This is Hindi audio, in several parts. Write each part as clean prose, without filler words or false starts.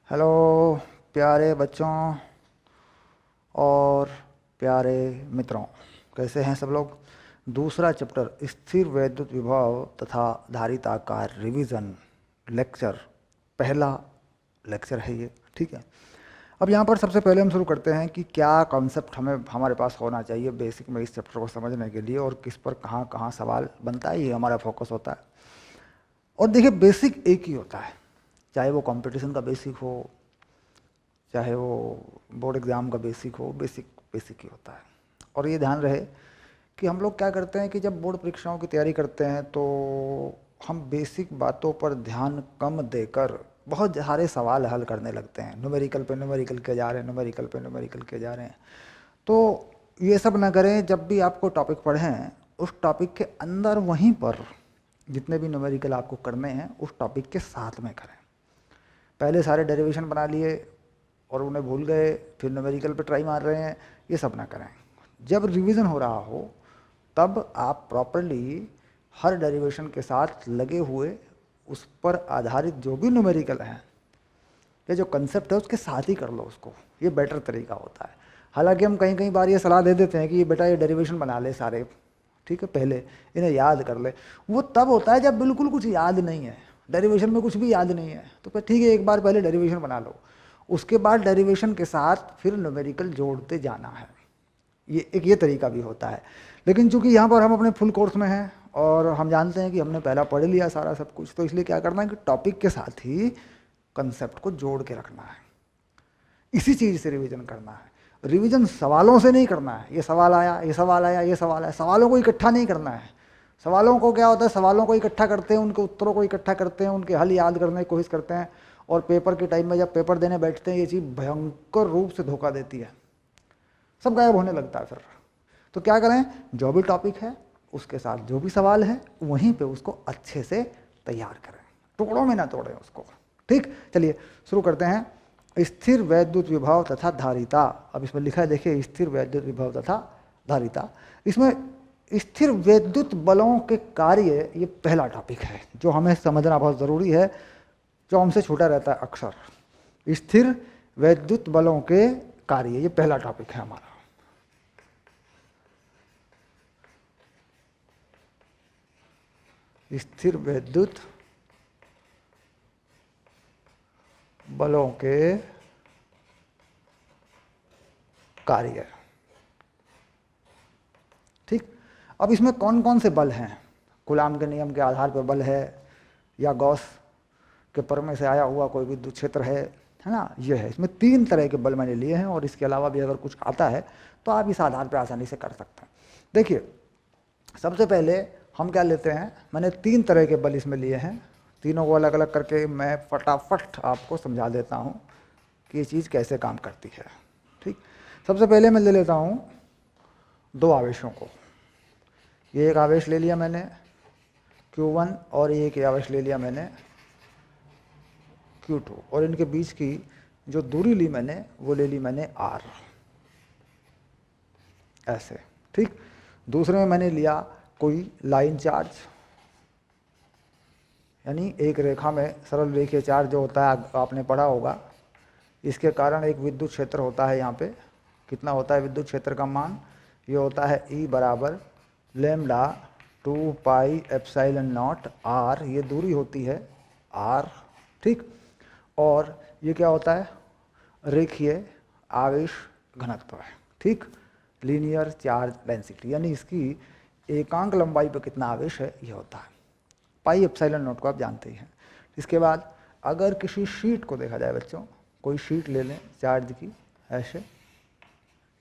हेलो प्यारे बच्चों और प्यारे मित्रों, कैसे हैं सब लोग। दूसरा चैप्टर स्थिर वैद्युत विभव तथा धारिताकार रिवीजन लेक्चर, पहला लेक्चर है ये। ठीक है, अब यहाँ पर सबसे पहले हम शुरू करते हैं कि क्या कॉन्सेप्ट हमें हमारे पास होना चाहिए बेसिक में इस चैप्टर को समझने के लिए, और किस पर कहाँ कहाँ सवाल बनता है, ये हमारा फोकस होता है। और देखिए, बेसिक एक ही होता है, चाहे वो कंपटीशन का बेसिक हो, चाहे वो बोर्ड एग्ज़ाम का बेसिक हो, बेसिक बेसिक ही होता है। और ये ध्यान रहे कि हम लोग क्या करते हैं कि जब बोर्ड परीक्षाओं की तैयारी करते हैं तो हम बेसिक बातों पर ध्यान कम देकर बहुत सारे सवाल हल करने लगते हैं। न्यूमेरिकल पे न्यूमेरिकल के जा रहे हैं, न्यूमेरिकल पे न्यूमेरिकल के जा रहे हैं। तो ये सब ना करें। जब भी आपको टॉपिक पढ़ें, उस टॉपिक के अंदर वहीं पर जितने भी न्यूमेरिकल आपको करने हैं उस टॉपिक के साथ में करें। पहले सारे डेरिवेशन बना लिए और उन्हें भूल गए, फिर न्यूमेरिकल पे ट्राई मार रहे हैं, ये सब ना करें। जब रिवीजन हो रहा हो तब आप प्रॉपरली हर डेरिवेशन के साथ लगे हुए उस पर आधारित जो भी न्यूमेरिकल हैं या जो कंसेप्ट है उसके साथ ही कर लो उसको। ये बेटर तरीका होता है। हालांकि हम कहीं कहीं बार ये सलाह दे देते हैं कि ये बेटा ये डेरिवेशन बना ले सारे, ठीक है, पहले इन्हें याद कर ले। वो तब होता है जब बिल्कुल कुछ याद नहीं है, डेरिवेशन में कुछ भी याद नहीं है, तो फिर ठीक है एक बार पहले डेरिवेशन बना लो, उसके बाद डेरिवेशन के साथ फिर न्यूमेरिकल जोड़ते जाना है। ये तरीका भी होता है। लेकिन चूंकि यहाँ पर हम अपने फुल कोर्स में हैं और हम जानते हैं कि हमने पहला पढ़ लिया सारा सब कुछ, तो इसलिए क्या करना है कि टॉपिक के साथ ही कंसेप्ट को जोड़ के रखना है। इसी चीज़ से रिवीजन करना है। रिवीजन सवालों से नहीं करना है, ये सवाल आया, ये सवाल आया, ये सवाल आया, सवालों को इकट्ठा नहीं करना है। सवालों को क्या होता है, सवालों को इकट्ठा करते हैं, उनके उत्तरों को इकट्ठा करते हैं, उनके हल याद करने की कोशिश करते हैं, और पेपर के टाइम में जब पेपर देने बैठते हैं ये चीज़ भयंकर रूप से धोखा देती है, सब गायब होने लगता है फिर। तो क्या करें, जो भी टॉपिक है उसके साथ जो भी सवाल है वहीं पे उसको अच्छे से तैयार करें, टुकड़ों में ना तोड़ें उसको। ठीक, चलिए शुरू करते हैं। स्थिर वैद्युत विभव तथा धारिता। अब इसमें लिखा है, देखिए, स्थिर वैद्युत विभव तथा धारिता। इसमें स्थिर वैद्युत बलों के कार्य, ये पहला टॉपिक है जो हमें समझना बहुत ज़रूरी है, जो हमसे छूटा रहता है अक्सर। स्थिर वैद्युत बलों के कार्य, ये पहला टॉपिक है हमारा। स्थिर वैद्युत बलों के कार्य। ठीक, अब इसमें कौन कौन से बल हैं। कूलाम के नियम के आधार पर बल है, या गॉस के प्रमेय से आया हुआ कोई विद्युत क्षेत्र है ना, ये है। इसमें 3 तरह के बल मैंने लिए हैं, और इसके अलावा भी अगर कुछ आता है तो आप इस आधार पर आसानी से कर सकते हैं। देखिए, सबसे पहले हम क्या लेते हैं, मैंने 3 तरह के बल इसमें लिए हैं। तीनों को अलग अलग करके मैं फटाफट आपको समझा देता हूँ कि ये चीज़ कैसे काम करती है। ठीक, सबसे पहले मैं ले लेता हूँ 2 आवेशों को। ये एक आवेश ले लिया मैंने Q1, और एक आवेश ले लिया मैंने Q2, और इनके बीच की जो दूरी ली मैंने वो ले ली मैंने R, ऐसे। ठीक, दूसरे में मैंने लिया कोई लाइन चार्ज, यानी एक रेखा में सरल रेखीय चार्ज जो होता है आपने पढ़ा होगा, इसके कारण एक विद्युत क्षेत्र होता है। यहाँ पे कितना होता है विद्युत क्षेत्र का मान, ये होता है E बराबर lambda 2 pi epsilon not R, ये दूरी होती है R। ठीक, और ये क्या होता है, रेखीय आवेश घनत्व है। ठीक, लीनियर चार्ज डेंसिटी, यानी इसकी एकांक लंबाई पर कितना आवेश है ये होता है। पाई एप्सिलॉन नॉट को आप जानते ही हैं। इसके बाद अगर किसी शीट को देखा जाए बच्चों, कोई शीट ले लें चार्ज की, ऐसे,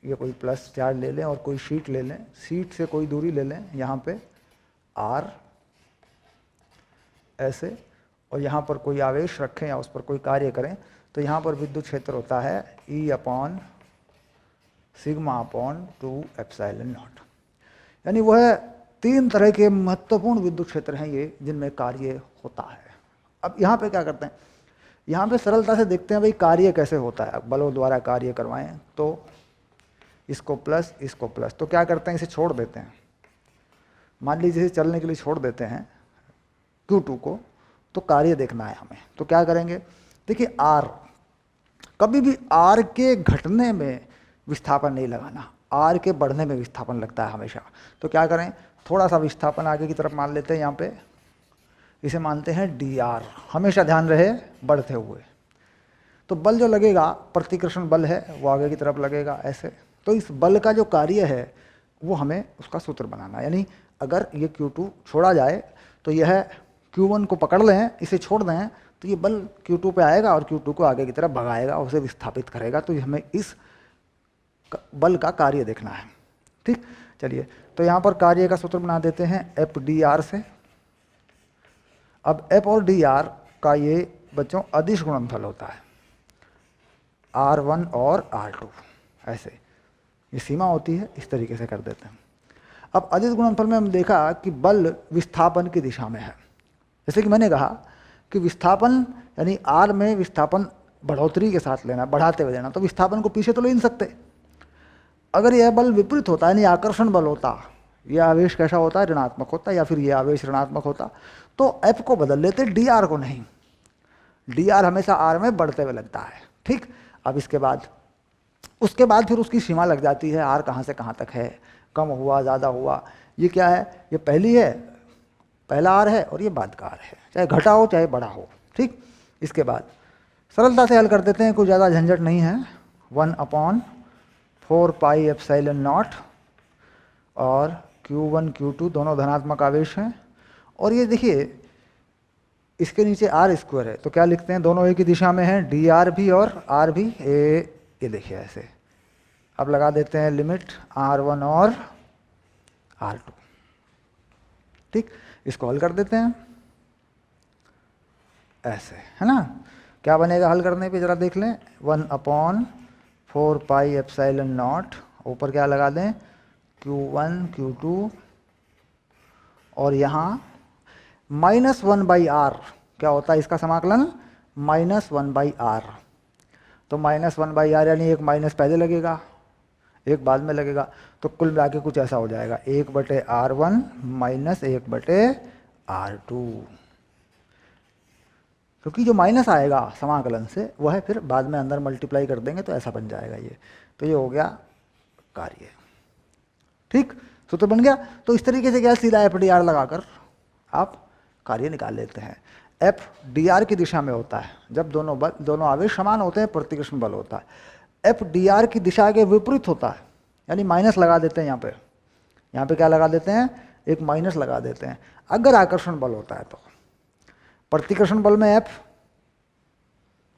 ये कोई प्लस चार्ज ले लें और कोई शीट ले लें, शीट से कोई दूरी ले लें यहाँ पे R, ऐसे, और यहाँ पर कोई आवेश रखें या उस पर कोई कार्य करें, तो यहाँ पर विद्युत क्षेत्र होता है E upon sigma upon 2 epsilon not. यानी वह 3 तरह के महत्वपूर्ण विद्युत क्षेत्र हैं ये, जिनमें कार्य होता है। अब यहाँ पे क्या करते हैं, यहाँ पे सरलता से देखते हैं भाई कार्य कैसे होता है। बलों द्वारा कार्य करवाएं तो इसको प्लस, इसको प्लस, तो क्या करते हैं, इसे छोड़ देते हैं। मान लीजिए इसे चलने के लिए छोड़ देते हैं Q2 को, तो कार्य देखना है हमें, तो क्या करेंगे, देखिए R कभी भी आर के घटने में विस्थापन नहीं लगाना, आर के बढ़ने में विस्थापन लगता है हमेशा। तो क्या करें, थोड़ा सा विस्थापन आगे की तरफ मान लेते हैं, यहाँ पे इसे मानते हैं डी आर, हमेशा ध्यान रहे बढ़ते हुए। तो बल जो लगेगा, प्रतिकर्षण बल है, वो आगे की तरफ लगेगा ऐसे। तो इस बल का जो कार्य है वो हमें उसका सूत्र बनाना है। यानी अगर ये Q2 छोड़ा जाए तो यह Q1 को पकड़ लें, इसे छोड़ दें, तो ये बल Q2 पे आएगा और Q2 को आगे की तरफ भगाएगा, उसे विस्थापित करेगा। तो हमें इस बल का कार्य देखना है। ठीक, चलिए तो यहाँ पर कार्य का सूत्र बना देते हैं एफ डी आर से। अब एफ और डी आर का ये बच्चों अदिश गुणनफल होता है, R1 और R2 ऐसे, ये सीमा होती है, इस तरीके से कर देते हैं। अब अदिश गुणनफल में हम देखा कि बल विस्थापन की दिशा में है। जैसे कि मैंने कहा कि विस्थापन यानी R में विस्थापन बढ़ोतरी के साथ लेना, बढ़ाते हुए लेना, तो विस्थापन को पीछे तो ले नहीं सकते। अगर यह बल विपरीत होता यानी आकर्षण बल होता, यह आवेश कैसा होता है, ऋणात्मक होता, या फिर यह आवेश ऋणात्मक होता, तो F को बदल लेते, डी आर को नहीं। डी आर हमेशा R में बढ़ते हुए लगता है। ठीक, अब इसके बाद उसके बाद फिर उसकी सीमा लग जाती है, R कहाँ से कहाँ तक है, कम हुआ ज़्यादा हुआ, ये क्या है, ये पहली है, पहला R है और ये बाद का R है, चाहे घटा हो चाहे बड़ा हो। ठीक, इसके बाद सरलता से हल कर देते हैं, कोई ज़्यादा झंझट नहीं है। 1/4 पाई एप्सिलॉन नॉट, और Q1 Q2 दोनों धनात्मक आवेश हैं, और ये देखिए इसके नीचे आर स्क्वायर है, तो क्या लिखते हैं, दोनों एक ही दिशा में हैं, डी आर भी और आर भी। ये देखिए ऐसे। अब लगा देते हैं लिमिट R1 और R2। ठीक, इसको हल कर देते हैं ऐसे, है ना। क्या बनेगा हल करने पे, जरा देख लें। 1/4 पाई एप्सिलॉन नॉट, ऊपर क्या लगा दें, Q1 Q2, और यहाँ -1/r क्या होता है इसका समाकलन, -1/r। तो -1/r यानी एक माइनस पहले लगेगा एक बाद में लगेगा, तो कुल मिला के कुछ ऐसा हो जाएगा, 1/r1 - 1/r2। क्योंकि जो माइनस आएगा समाकलन से वह है फिर बाद में अंदर मल्टीप्लाई कर देंगे, तो ऐसा बन जाएगा ये। तो ये हो गया कार्य। ठीक, सूत्र बन गया। तो इस तरीके से क्या, सीधा एफ डी आर लगाकर आप कार्य निकाल लेते हैं। एफ डी आर की दिशा में होता है जब दोनों आवेश समान होते हैं, प्रतिकर्षण बल होता है। एफ डी आर की दिशा के विपरीत होता है, यानी माइनस लगा देते हैं यहाँ पे क्या लगा देते हैं, एक माइनस लगा देते हैं। अगर आकर्षण बल होता है तो प्रतिकर्षण बल में एफ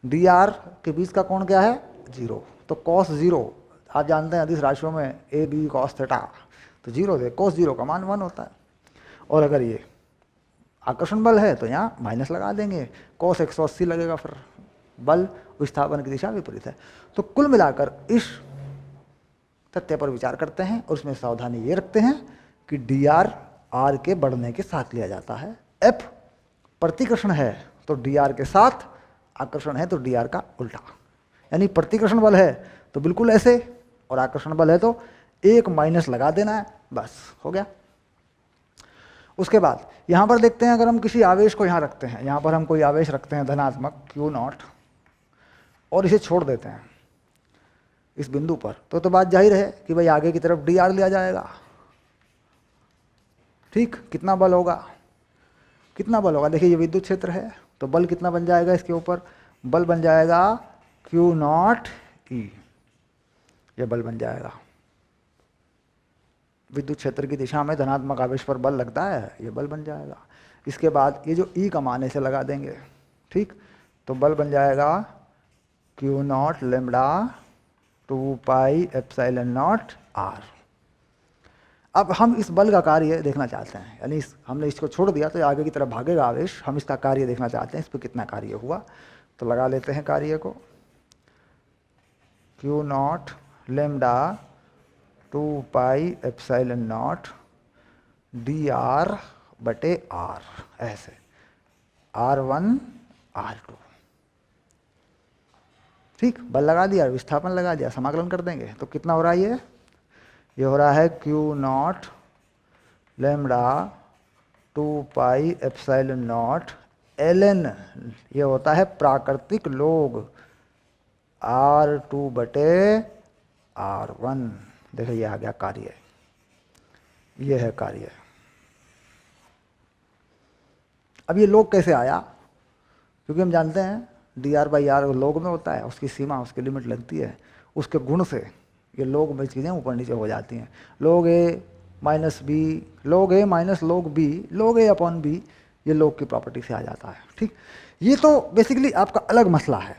डी आर के बीच का कोण क्या है, 0। तो cos 0 आप जानते हैं अदिश राशियों में ए बी cos थीटा, तो 0 दे, cos 0 का मान 1 होता है। और अगर ये आकर्षण बल है तो यहाँ माइनस लगा देंगे, cos 180 लगेगा, फिर बल विस्थापन की दिशा विपरीत है। तो कुल मिलाकर इस तथ्य पर विचार करते हैं और उसमें सावधानी ये रखते हैं कि डी आर आर के बढ़ने के साथ लिया जाता है। एफ प्रतिकर्षण है तो डी आर के साथ, आकर्षण है तो डी आर का उल्टा। यानी प्रतिकर्षण बल है तो बिल्कुल ऐसे, और आकर्षण बल है तो एक माइनस लगा देना है, बस हो गया। उसके बाद यहाँ पर देखते हैं, अगर हम किसी आवेश को यहाँ रखते हैं, यहाँ पर हम कोई आवेश रखते हैं धनात्मक Q0 और इसे छोड़ देते हैं इस बिंदु पर, तो बात जाहिर है कि भाई आगे की तरफ डी आर लिया जाएगा। ठीक, कितना बल होगा, देखिए ये विद्युत क्षेत्र है, तो बल कितना बन जाएगा इसके ऊपर, बल बन जाएगा Q0E, ये बल बन जाएगा। विद्युत क्षेत्र की दिशा में धनात्मक आवेश पर बल लगता है, ये बल बन जाएगा। इसके बाद ये जो E का मान है इसे लगा देंगे। ठीक, तो बल बन जाएगा Q0 lambda 2 pi epsilon not R। अब हम इस बल का कार्य देखना चाहते हैं, यानी हमने इसको छोड़ दिया तो आगे की तरफ भागेगा आवेश, हम इसका कार्य देखना चाहते हैं, इस पर कितना कार्य हुआ। तो लगा लेते हैं कार्य को, Q0 lambda 2 pi epsilon not dr बटे r, ऐसे R1 R2। ठीक, बल लगा दिया, विस्थापन लगा दिया, समाकलन कर देंगे तो कितना हो रहा है, ये हो रहा है Q0 lambda 2 pi epsilon not ln, ये होता है प्राकृतिक लोग R2/R1। देखो ये आ गया कार्य, ये है कार्य। अब ये log कैसे आया? क्योंकि हम जानते हैं dr/r log में होता है, उसकी सीमा, उसकी लिमिट लगती है, उसके गुण से ये log में चीज़ें ऊपर नीचे हो जाती हैं। log a minus B, log a minus log b, log a upon b, ये log की प्रॉपर्टी से आ जाता है। ठीक, ये तो बेसिकली आपका अलग मसला है।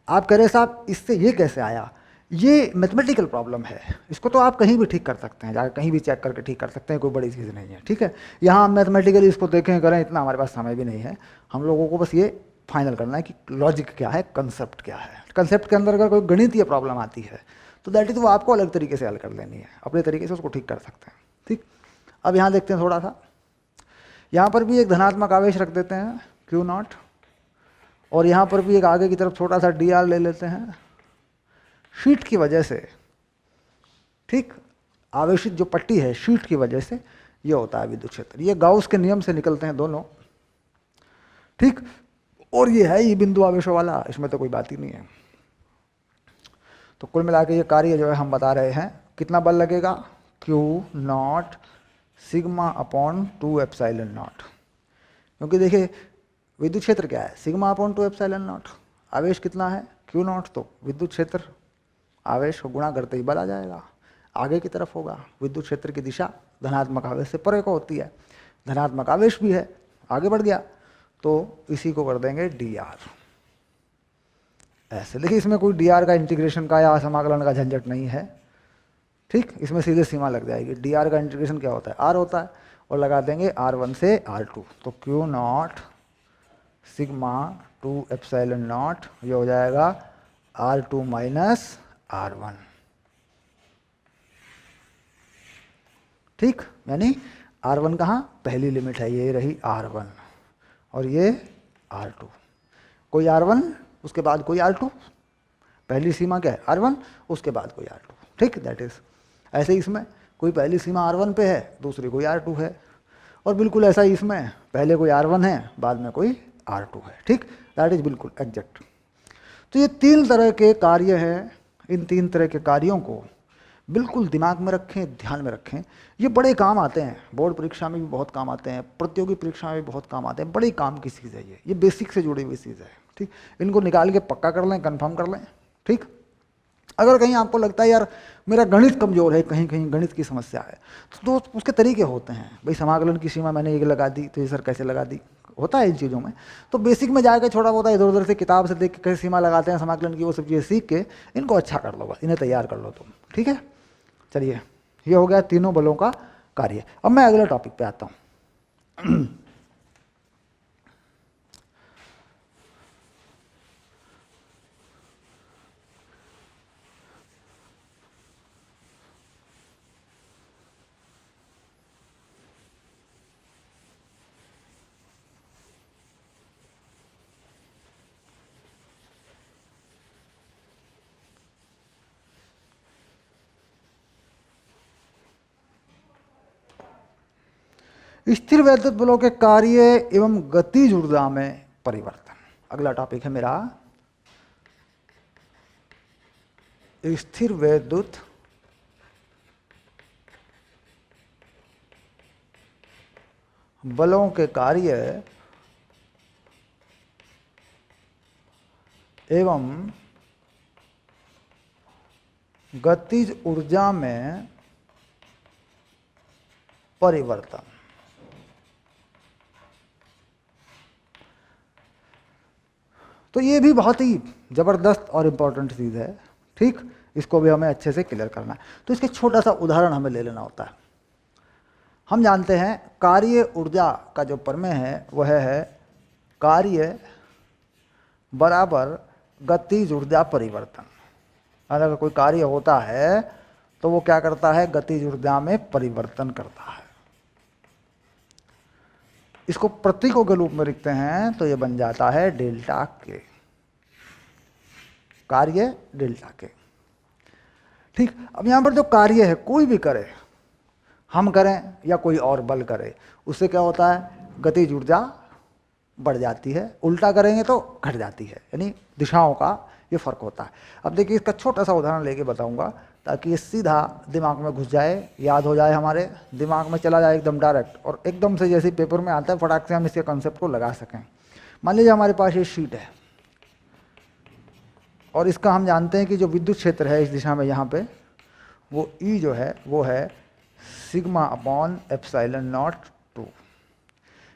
आप कह रहे साहब इससे ये कैसे आया? ये मैथमेटिकल प्रॉब्लम है, इसको तो आप कहीं भी ठीक कर सकते हैं, जाकर कहीं भी चेक करके ठीक कर सकते हैं, कोई बड़ी चीज़ नहीं है। ठीक है, यहाँ हम मैथमेटिकली इसको देखें करें, इतना हमारे पास समय भी नहीं है। हम लोगों को बस ये फाइनल करना है कि लॉजिक क्या है, कंसेप्ट क्या है। कंसेप्ट के अंदर अगर कोई गणितीय प्रॉब्लम आती है तो दैट इज वो आपको अलग तरीके से हल कर लेनी है, अपने तरीके से उसको ठीक कर सकते हैं। ठीक, अब यहाँ देखते हैं थोड़ा सा, यहाँ पर भी एक धनात्मक आवेश रख देते हैं Q0, और यहाँ पर भी एक आगे की तरफ छोटा सा dr ले लेते हैं। शीट की वजह से, ठीक, आवेशित जो पट्टी है शीट की वजह से ये होता है विद्युत क्षेत्र। ये गाउस के नियम से निकलते हैं दोनों। ठीक, और ये है ये बिंदु आवेशों वाला, इसमें तो कोई बात ही नहीं है। तो कुल मिला के ये कार्य जो है हम बता रहे हैं, कितना बल लगेगा? Q0 sigma upon 2ε0। क्योंकि देखिए विद्युत क्षेत्र क्या है? Sigma upon 2ε0। आवेश कितना है? Q0, तो विद्युत क्षेत्र आवेश को गुणा करते ही बल आ जाएगा, आगे की तरफ होगा। विद्युत क्षेत्र की दिशा धनात्मक आवेश से परे को होती है, धनात्मक आवेश भी है, आगे बढ़ गया, तो इसी को कर देंगे dr। ऐसे देखिए, इसमें कोई dr का इंटीग्रेशन का या समाकलन का झंझट नहीं है। ठीक, इसमें सीधे सीमा लग जाएगी। dr का इंटीग्रेशन क्या होता है? r होता है, और लगा देंगे R1 से R2, तो Q0 सिग्मा 2ε0, ये हो जाएगा R2 माइनस R1। ठीक, यानी R1 कहाँ? पहली लिमिट है, ये रही R1, और ये R2। कोई R1 उसके बाद कोई R2, पहली सीमा क्या है? R1, उसके बाद कोई R2। ठीक, दैट इज ऐसे ही इसमें कोई पहली सीमा R1 पे है, दूसरी कोई R2 है, और बिल्कुल ऐसा ही इसमें पहले कोई R1 है, बाद में कोई R2 है। ठीक, दैट इज बिल्कुल एग्जैक्ट। तो ये तीन तरह के कार्य हैं, इन तीन तरह के कार्यों को बिल्कुल दिमाग में रखें, ध्यान में रखें। ये बड़े काम आते हैं, बोर्ड परीक्षा में भी बहुत काम आते हैं, प्रतियोगी परीक्षा में भी बहुत काम आते हैं। बड़े काम की चीज़ है ये बेसिक से जुड़ी हुई चीज़ है। ठीक, इनको निकाल के पक्का कर लें, कंफर्म कर लें। ठीक, अगर कहीं आपको लगता है यार मेरा गणित कमज़ोर है, कहीं कहीं गणित की समस्या है, तो उसके तरीके होते हैं। भाई समाकलन की सीमा मैंने एक लगा दी, तो ये सर कैसे लगा दी, होता है इन चीज़ों में। तो बेसिक में जाकर थोड़ा बहुत इधर उधर से किताब से देख के कैसे सीमा लगाते हैं समाकलन की, वो सब चीज़ें सीख के इनको अच्छा कर लो, बस इन्हें तैयार कर लो तुम। ठीक है, चलिए, ये हो गया तीनों बलों का कार्य। अब मैं अगले टॉपिक पे आता हूँ। स्थिर वैद्युत बलों के कार्य एवं गतिज ऊर्जा में परिवर्तन, अगला टॉपिक है मेरा। स्थिर वैद्युत बलों के कार्य एवं गतिज ऊर्जा में परिवर्तन। तो ये भी बहुत ही ज़बरदस्त और इम्पोर्टेंट चीज़ है। ठीक, इसको भी हमें अच्छे से क्लियर करना है। तो इसके छोटा सा उदाहरण हमें ले लेना होता है। हम जानते हैं कार्य ऊर्जा का जो प्रमेय है वह है कार्य बराबर गतिज ऊर्जा परिवर्तन। अगर कोई कार्य होता है तो वो क्या करता है? गतिज ऊर्जा में परिवर्तन करता है। इसको प्रतीकों के रूप में लिखते हैं तो ये बन जाता है डेल्टा के, कार्य डेल्टा के। ठीक, अब यहां पर जो कार्य है कोई भी करे, हम करें या कोई और बल करे, उससे क्या होता है? गतिज ऊर्जा बढ़ जाती है, उल्टा करेंगे तो घट जाती है। यानी दिशाओं का ये फ़र्क होता है। अब देखिए इसका छोटा सा उदाहरण लेके बताऊंगा ताकि ये सीधा दिमाग में घुस जाए, याद हो जाए, हमारे दिमाग में चला जाए एकदम डायरेक्ट, और एकदम से जैसे पेपर में आता है फटाक से हम इसके कंसेप्ट को लगा सकें। मान लीजिए हमारे पास ये शीट है और इसका हम जानते हैं कि जो विद्युत क्षेत्र है इस दिशा में यहाँ पे, वो E जो है वो है सिग्मा अपॉन एप्सिलॉन नॉट 2।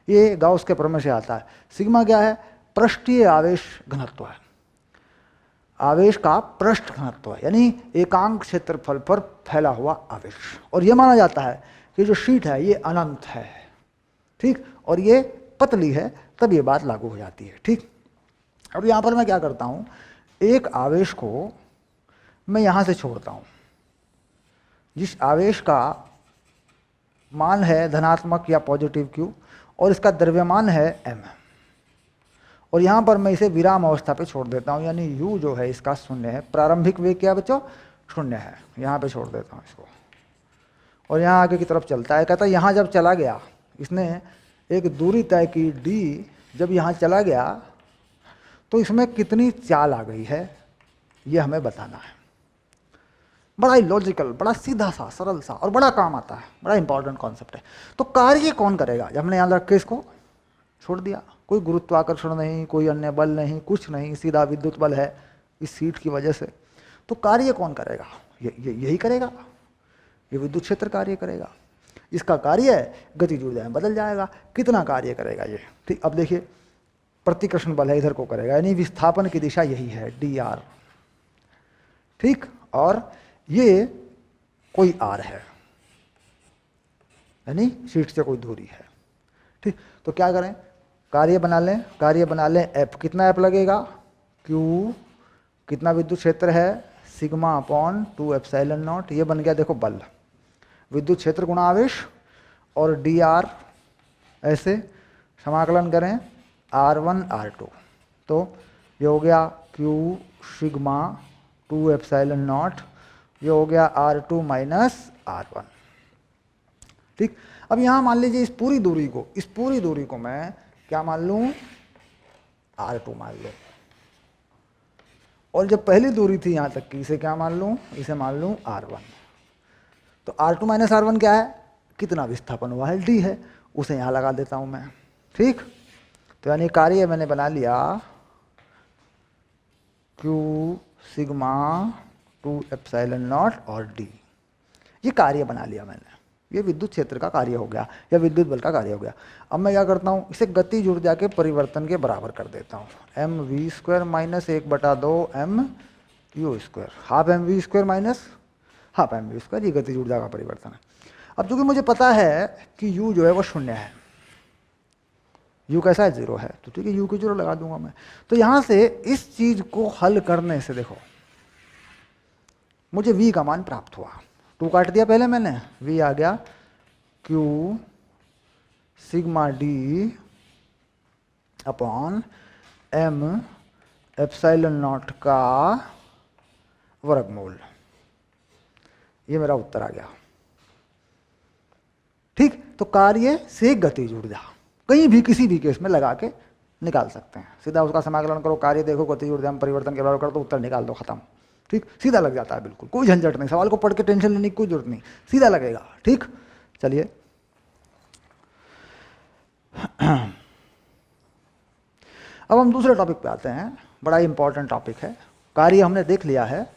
ये गाउस के प्रमेय से आता है। सिग्मा क्या है? पृष्ठीय आवेश घनत्व है, आवेश का पृष्ठ घनत्व है, यानी एकांक क्षेत्रफल पर फैला हुआ आवेश। और ये माना जाता है कि जो शीट है ये अनंत है, ठीक, और ये पतली है, तब ये बात लागू हो जाती है, ठीक। अब यहाँ पर मैं क्या करता हूँ, एक आवेश को मैं यहाँ से छोड़ता हूँ, जिस आवेश का मान है धनात्मक या पॉजिटिव Q और इसका द्रव्यमान है m, और यहाँ पर मैं इसे विराम अवस्था पे छोड़ देता हूँ, यानी u जो है इसका 0 है। प्रारंभिक वेग क्या बच्चों? 0 है। यहाँ पे छोड़ देता हूँ इसको, और यहाँ आगे की तरफ चलता है। कहता है यहाँ जब चला गया, इसने एक दूरी तय की d, जब यहाँ चला गया तो इसमें कितनी चाल आ गई है, ये हमें बताना है। बड़ा ही लॉजिकल, बड़ा सीधा सा, सरल सा, और बड़ा काम आता है, बड़ा इंपॉर्टेंट कॉन्सेप्ट है। तो कार्य कौन करेगा? जब हमने याद रख के इसको छोड़ दिया, कोई गुरुत्वाकर्षण नहीं, कोई अन्य बल नहीं, कुछ नहीं, सीधा विद्युत बल है इस सीट की वजह से। तो कार्य कौन करेगा? यही करेगा, ये विद्युत क्षेत्र कार्य करेगा। इसका कार्य गतिज ऊर्जा में बदल जाएगा। कितना कार्य करेगा ये? ठीक, अब देखिए प्रतिकर्षण बल है, इधर को करेगा, यानी विस्थापन की दिशा यही है dr, ठीक, और ये कोई r है, यानी शीट से कोई दूरी है, ठीक। तो क्या करें? कार्य बना लें, कार्य बना लें F। कितना F लगेगा? Q कितना विद्युत क्षेत्र है? Sigma upon 2 epsilon not. ये बन गया देखो बल, विद्युत क्षेत्र गुणा आवेश, और dr ऐसे समाकलन करें r1 r2, तो ये हो गया Q सिग्मा 2 एप्सिलॉन नॉट, ये हो गया r2 माइनस r1, ठीक। अब यहाँ मान लीजिए इस पूरी दूरी को मैं क्या मान लूँ? r2 मान लूँ, और जब पहली दूरी थी यहाँ तक की, इसे क्या मान लूँ? इसे मान लूँ r1। तो r2 माइनस r1 क्या है? कितना विस्थापन हुआ है? d है, उसे यहाँ लगा देता हूँ मैं, ठीक। तो यानी कार्य मैंने बना लिया Q सिग्मा 2 एप्सिलॉन नॉट और d, ये कार्य बना लिया मैंने। ये विद्युत क्षेत्र का कार्य हो गया या विद्युत बल का कार्य हो गया। अब मैं क्या करता हूँ, इसे गतिज ऊर्जा के परिवर्तन के बराबर कर देता हूँ। mv² minus 1/2 mq², half mv² minus half mv², ये गतिज ऊर्जा का परिवर्तन है। अब चूंकि मुझे पता है कि u जो है वो 0 है, u कैसा है? 0 है, तो ठीक है, u को 0 लगा दूंगा मैं। तो यहाँ से इस चीज को हल करने से देखो मुझे v का मान प्राप्त हुआ। 2 काट दिया पहले मैंने, v आ गया q sigma d upon m epsilon not का वर्गमूल, ये मेरा उत्तर आ गया, ठीक। तो कार्य से गतिज ऊर्जा कहीं भी किसी भी केस में लगा के निकाल सकते हैं। सीधा उसका समाकलन करो, कार्य देखो, गतिज ऊर्जा में परिवर्तन के बराबर कर दो, उत्तर निकाल दो, खत्म, ठीक। सीधा लग जाता है, बिल्कुल कोई झंझट नहीं, सवाल को पढ़ के टेंशन लेने की कोई जरूरत नहीं, सीधा लगेगा, ठीक। चलिए अब हम दूसरे टॉपिक पे आते हैं, बड़ा ही इंपॉर्टेंट टॉपिक है। कार्य हमने देख लिया है,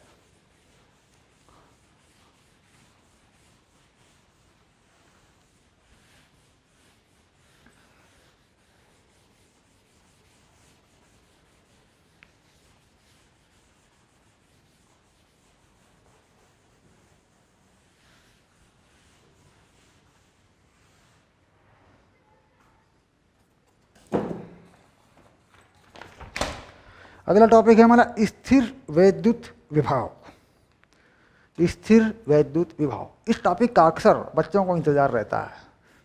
अगला टॉपिक है हमारा स्थिर वैद्युत विभव। स्थिर वैद्युत विभव, इस टॉपिक का अक्सर बच्चों को इंतजार रहता है,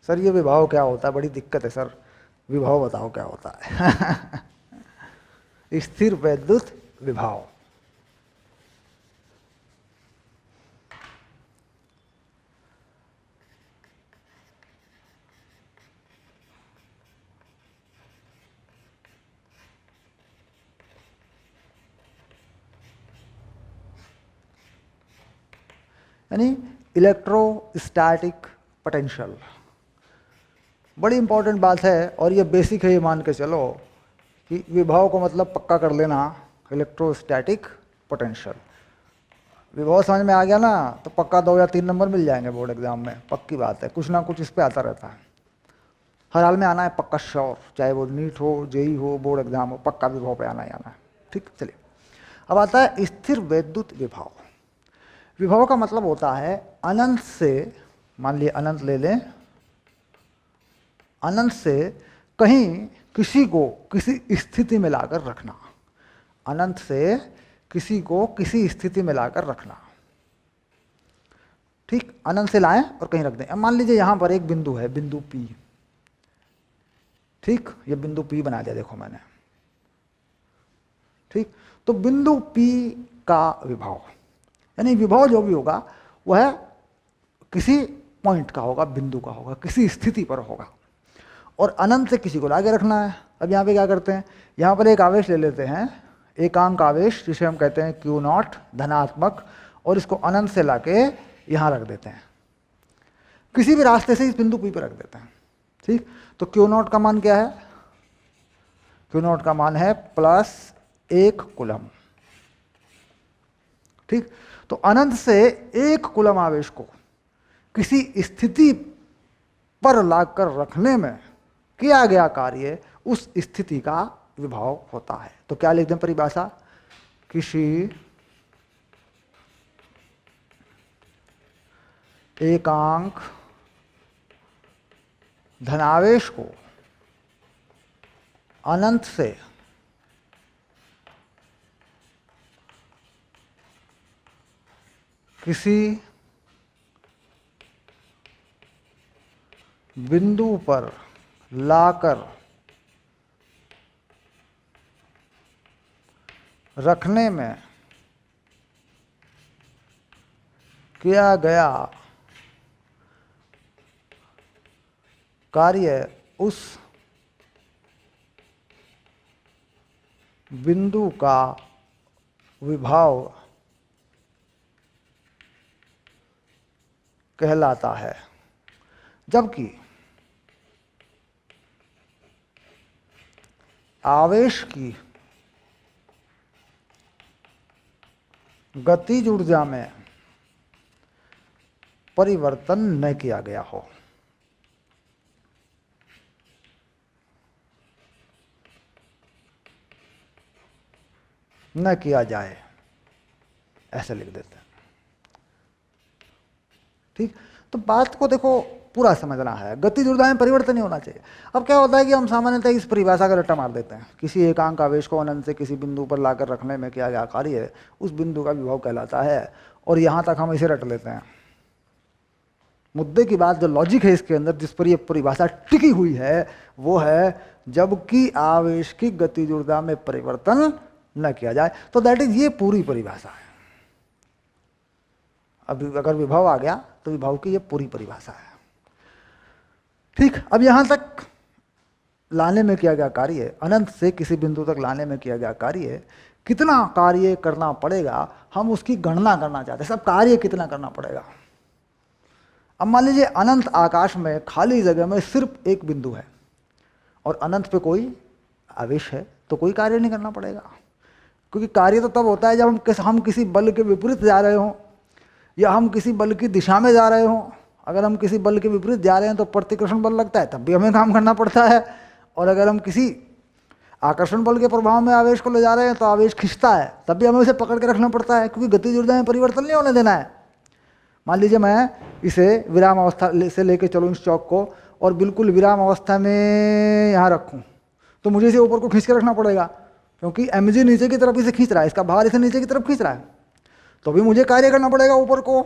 सर ये विभव क्या होता है? बड़ी दिक्कत है सर, विभव बताओ क्या होता है। स्थिर वैद्युत विभव, यानी इलेक्ट्रोस्टैटिक पोटेंशियल। बड़ी इंपॉर्टेंट बात है और ये बेसिक है, ये मान के चलो कि विभव को मतलब पक्का कर लेना इलेक्ट्रोस्टैटिक पोटेंशियल। विभव समझ में आ गया ना तो पक्का 2 या 3 नंबर मिल जाएंगे बोर्ड एग्जाम में, पक्की बात है, कुछ ना कुछ इस पे आता रहता है, हर हाल में आना है पक्का श्योर, चाहे वो नीट हो, जेई हो, बोर्ड एग्जाम हो, पक्का विभव पे आना ही आना है। ठीक, चलिए अब आता है स्थिर वैद्युत विभव। विभव का मतलब होता है अनंत से, मान लिए अनंत ले लें, अनंत से कहीं किसी को किसी स्थिति में लाकर रखना, अनंत से किसी को किसी स्थिति में लाकर रखना। ठीक, अनंत से लाएं और कहीं रख दें। अब मान लीजिए यहां पर एक बिंदु है, बिंदु P। ठीक, ये बिंदु P बना दिया देखो मैंने। ठीक, तो बिंदु P का विभव यानी विभव जो भी होगा वह किसी पॉइंट का होगा, बिंदु का होगा, किसी स्थिति पर होगा और अनंत से किसी को लाके रखना है। अब यहाँ पे क्या करते हैं, यहाँ पर एक आवेश ले लेते हैं, एकांक आवेश जिसे हम कहते हैं Q0 धनात्मक, और इसको अनंत से लाके यहाँ रख देते हैं, किसी भी रास्ते से इस बिंदु P पर रख देते हैं। ठीक, तो Q0 का मान क्या है, Q0 का मान है +1 कूलम। ठीक, तो अनंत से 1 कूलम आवेश को किसी स्थिति पर लाकर रखने में किया गया कार्य उस स्थिति का विभव होता है। तो क्या लिख दें परिभाषा, किसी एकांक धनावेश को अनंत से किसी बिंदु पर लाकर रखने में किया गया कार्य उस बिंदु का विभव कहलाता है। जबकि आवेश की गतिज ऊर्जा में परिवर्तन न किया गया हो। न किया जाए, ऐसे लिख देते हैं। ठीक, तो बात को देखो पूरा समझना है, गतिज ऊर्जा में परिवर्तन नहीं होना चाहिए। अब क्या होता है कि हम सामान्यतः इस परिभाषा का रट्टा मार देते हैं, किसी एकांक आवेश को अनंत से किसी बिंदु पर लाकर रखने में किया गया कार्य उस बिंदु का विभव कहलाता है, और यहाँ तक हम इसे रट लेते हैं। मुद्दे की बात, जो लॉजिक है इसके अंदर, जिस पर यह परिभाषा टिकी हुई है, वो है जबकि आवेश की गतिज ऊर्जा में परिवर्तन न किया जाए। तो दैट इज, ये पूरी परिभाषा है। अब अगर विभव आ गया तो विभव की ये पूरी परिभाषा है। ठीक, अब यहां तक लाने में किया गया कार्य, अनंत से किसी बिंदु तक लाने में किया गया कार्य, कितना कार्य करना पड़ेगा, हम उसकी गणना करना चाहते हैं। सब कार्य कितना करना पड़ेगा। अब मान लीजिए अनंत आकाश में खाली जगह में सिर्फ एक बिंदु है और अनंत पे कोई आवेश है, तो कोई कार्य नहीं करना पड़ेगा, क्योंकि कार्य तो तब होता है जब हम किसी बल के विपरीत जा रहे हों या हम किसी बल की दिशा में जा रहे हों। अगर हम किसी बल के विपरीत जा रहे हैं तो प्रतिकर्षण बल लगता है, तब भी हमें काम करना पड़ता है। और अगर हम किसी आकर्षण बल के प्रभाव में आवेश को ले जा रहे हैं तो आवेश खिंचता है, तब भी हमें उसे पकड़ के रखना पड़ता है, क्योंकि गतिज ऊर्जा में परिवर्तन नहीं होने देना है। मान लीजिए मैं इसे विराम अवस्था से लेके चलूँ इस चौक को, और बिल्कुल विराम अवस्था में यहाँ रखूँ, तो मुझे इसे ऊपर को खींच के रखना पड़ेगा, क्योंकि mg नीचे की तरफ इसे खींच रहा है, इसका भार इसे नीचे की तरफ खींच रहा है, तो भी मुझे कार्य करना पड़ेगा ऊपर को।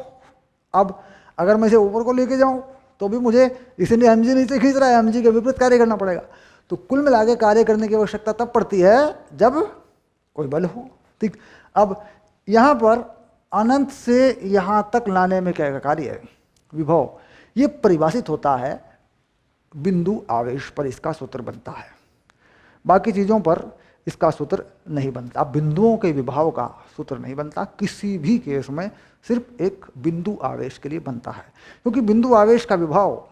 अब अगर मैं इसे ऊपर को लेके जाऊं तो भी मुझे इसे mg नीचे खींच रहा है, mg के विपरीत कार्य करना पड़ेगा। तो कुल मिला के कार्य करने की आवश्यकता तब पड़ती है जब कोई बल हो। ठीक, अब यहाँ पर अनंत से यहाँ तक लाने में क्या कार्य है, विभव, ये परिभाषित होता है बिंदु आवेश पर, इसका सूत्र बनता है। बाकी चीज़ों पर इसका सूत्र नहीं बनता, बिंदुओं के विभव का सूत्र नहीं बनता किसी भी केस में, सिर्फ एक बिंदु आवेश के लिए बनता है, क्योंकि बिंदु आवेश का विभव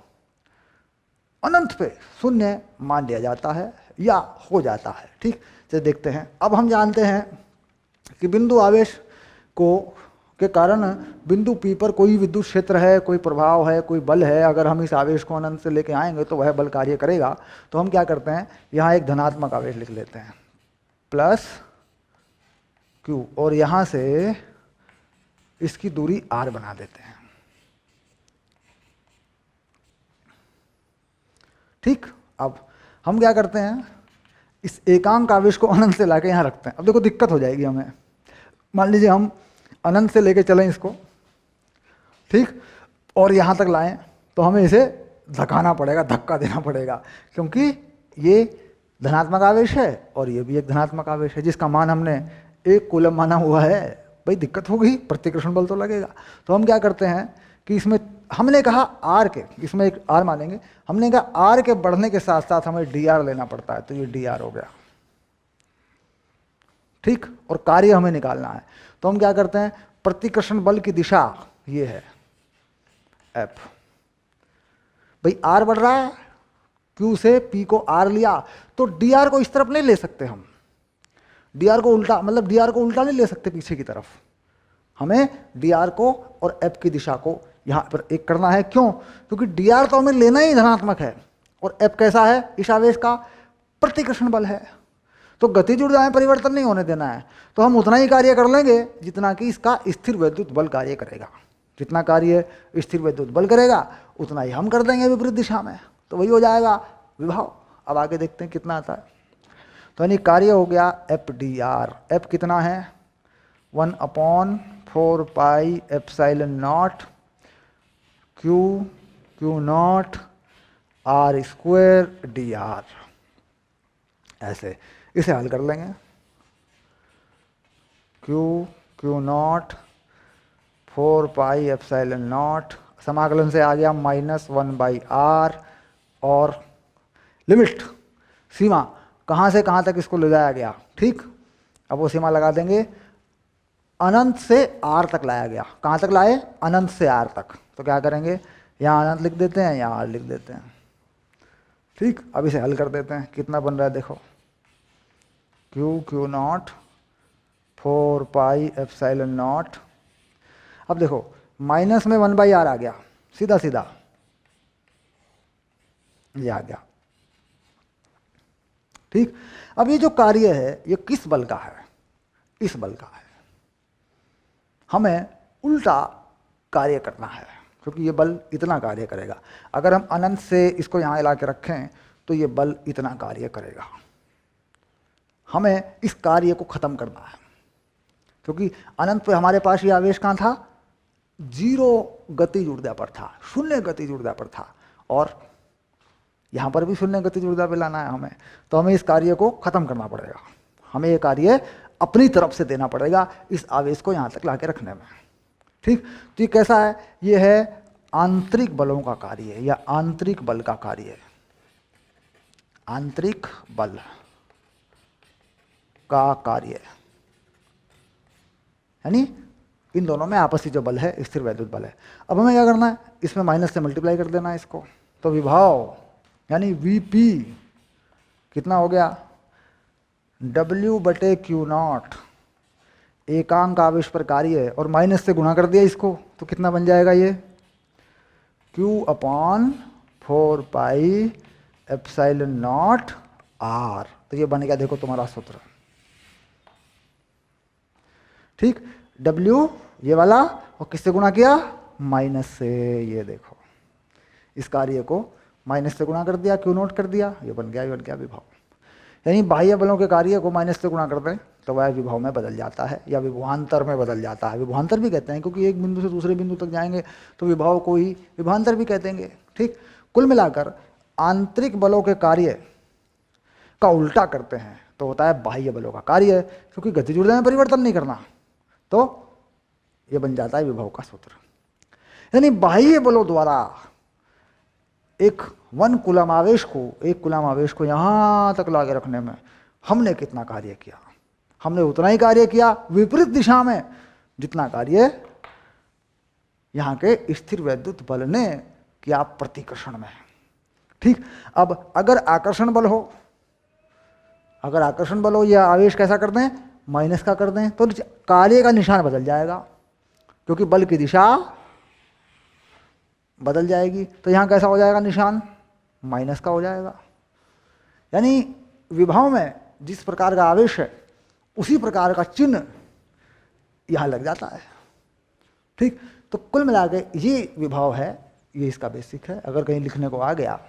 अनंत पे शून्य मान लिया जाता है या हो जाता है। ठीक, चलिए देखते हैं। अब हम जानते हैं कि बिंदु आवेश को के कारण बिंदु P पर कोई विद्युत क्षेत्र है, कोई प्रभाव है, कोई बल है, अगर हम इस आवेश को अनंत से लेके आएंगे तो वह बल कार्य करेगा। तो हम क्या करते हैं, यहाँ एक धनात्मक आवेश लिख लेते हैं प्लस Q, और यहाँ से इसकी दूरी R बना देते हैं। ठीक, अब हम क्या करते हैं, इस एकांक आवेश को अनंत से लाके यहाँ रखते हैं। अब देखो दिक्कत हो जाएगी हमें, मान लीजिए हम अनंत से लेके चलें इसको, ठीक, और यहाँ तक लाएं तो हमें इसे धक्काना पड़ेगा, धक्का देना पड़ेगा, क्योंकि ये धनात्मक आवेश है और ये भी एक धनात्मक आवेश है जिसका मान हमने 1 कूलम माना हुआ है। भाई दिक्कत होगी, प्रतिकर्षण बल तो लगेगा। तो हम क्या करते हैं कि इसमें हमने कहा आर के, इसमें एक आर मानेंगे, हमने कहा आर के बढ़ने के साथ साथ हमें डी आर लेना पड़ता है, तो ये डी आर हो गया। ठीक, और कार्य हमें निकालना है, तो हम क्या करते हैं, प्रतिकर्षण बल की दिशा ये है एफ। भाई आर बढ़ रहा है, क्यू से पी को आर लिया, तो डी आर को इस तरफ नहीं ले सकते हम, डी आर को उल्टा, मतलब डी आर को उल्टा नहीं ले सकते पीछे की तरफ, हमें डी आर को और एफ की दिशा को यहाँ पर एक करना है। क्यों? क्योंकि डी आर तो हमें लेना ही धनात्मक है और एफ कैसा है, इस आवेश का प्रतिकर्षण बल है, तो गतिज ऊर्जा में परिवर्तन नहीं होने देना है। तो हम उतना ही कार्य कर लेंगे जितना कि इसका स्थिर वैद्युत बल कार्य करेगा, जितना कार्य स्थिर वैद्युत बल करेगा उतना ही हम कर देंगे विपरीत दिशा में, तो वही हो जाएगा विभव। अब आगे देखते हैं कितना आता है। तो यानी कार्य हो गया एफ डी आर, एफ कितना है 1/4 pi epsilon not Q Q not R square D R. ऐसे इसे हल कर लेंगे, Q Q not 4 pi epsilon not, समाकलन से आ गया -1/r, और लिमिट सीमा कहाँ से कहाँ तक इसको ले जाया गया। ठीक, अब वो सीमा लगा देंगे, अनंत से r तक लाया गया। कहाँ तक लाए? अनंत से r तक। तो क्या करेंगे, यहाँ अनंत लिख देते हैं, यहाँ r लिख देते हैं। ठीक, अब इसे हल कर देते हैं, कितना बन रहा है देखो, Q Q not 4 pi epsilon not. अब देखो माइनस में 1/r आ गया, सीधा सीधा ये आ गया। ठीक, अब ये जो कार्य है ये किस बल का है? इस बल का है। हमें उल्टा कार्य करना है, क्योंकि ये बल इतना कार्य करेगा। अगर हम अनंत से इसको यहाँ ला के रखें तो ये बल इतना कार्य करेगा। हमें इस कार्य को खत्म करना है, क्योंकि अनंत पे हमारे पास ये आवेश कहाँ था, 0 गतिज ऊर्जा पर था, 0 गतिज ऊर्जा पर था, और यहाँ पर भी 0 गतिज ऊर्जा पे लाना है हमें। तो हमें इस कार्य को खत्म करना पड़ेगा, हमें ये कार्य अपनी तरफ से देना पड़ेगा इस आवेश को यहाँ तक ला के रखने में। ठीक, तो ये कैसा है, ये है आंतरिक बलों का कार्य या आंतरिक बल का कार्य। आंतरिक बल का कार्य यानी इन दोनों में आपसी जो बल है स्थिर वैद्युत बल है। अब हमें क्या करना है, इसमें माइनस से मल्टीप्लाई कर देना है इसको, तो विभव यानी Vp कितना हो गया, W/Q0, एकांक आवेश पर कार्य है, और माइनस से गुणा कर दिया इसको, तो कितना बन जाएगा ये, Q/4 pi epsilon not R। तो ये बन गया देखो तुम्हारा सूत्र। ठीक, W ये वाला, और किससे गुणा किया, माइनस से। ये देखो इस कार्य को माइनस से गुणा कर दिया, क्यू नोट कर दिया, ये बन गया विभव। यानी बाह्य बलों के कार्य को माइनस से गुणा कर दें तो वह विभव में बदल जाता है या विभवांतर में बदल जाता है। विभवांतर भी कहते हैं, क्योंकि एक बिंदु से दूसरे बिंदु तक जाएंगे तो विभव को ही विभवांतर भी कहते हैं। ठीक, कुल मिलाकर आंतरिक बलों के कार्य का उल्टा करते हैं तो होता है बाह्य बलों का कार्य, क्योंकि गतिज ऊर्जा में परिवर्तन नहीं करना, तो ये बन जाता है विभव का सूत्र। यानी बाह्य बलों द्वारा एक 1 कूलम आवेश को, 1 कूलम आवेश को यहाँ तक ला के रखने में हमने कितना कार्य किया, हमने उतना ही कार्य किया विपरीत दिशा में जितना कार्य यहाँ के स्थिर वैद्युत बल ने किया प्रतिकर्षण में। ठीक, अब अगर आकर्षण बल हो, अगर आकर्षण बल हो या आवेश कैसा कर दें, माइनस का कर दें, तो कार्य का निशान बदल जाएगा क्योंकि बल की दिशा बदल जाएगी। तो यहाँ कैसा हो जाएगा निशान, माइनस का हो जाएगा। यानी विभव में जिस प्रकार का आवेश है उसी प्रकार का चिन्ह यहाँ लग जाता है। ठीक, तो कुल मिला के ये विभव है, ये इसका बेसिक है। अगर कहीं लिखने को आ गया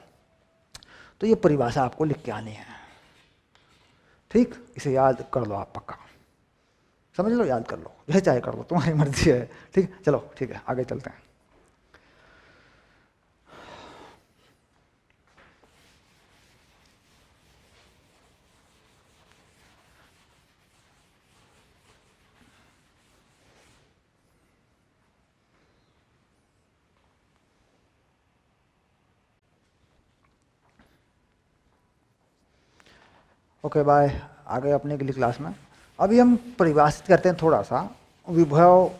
तो ये परिभाषा आपको लिख के आनी है। ठीक, इसे याद कर लो आप, पक्का समझ लो, याद कर लो, यह चाहे कर लो, तुम्हारी मर्जी है। ठीक, चलो ठीक है, आगे चलते हैं। ओके बाय, आगे अपने अगली क्लास में। अभी हम परिभाषित करते हैं थोड़ा सा विभव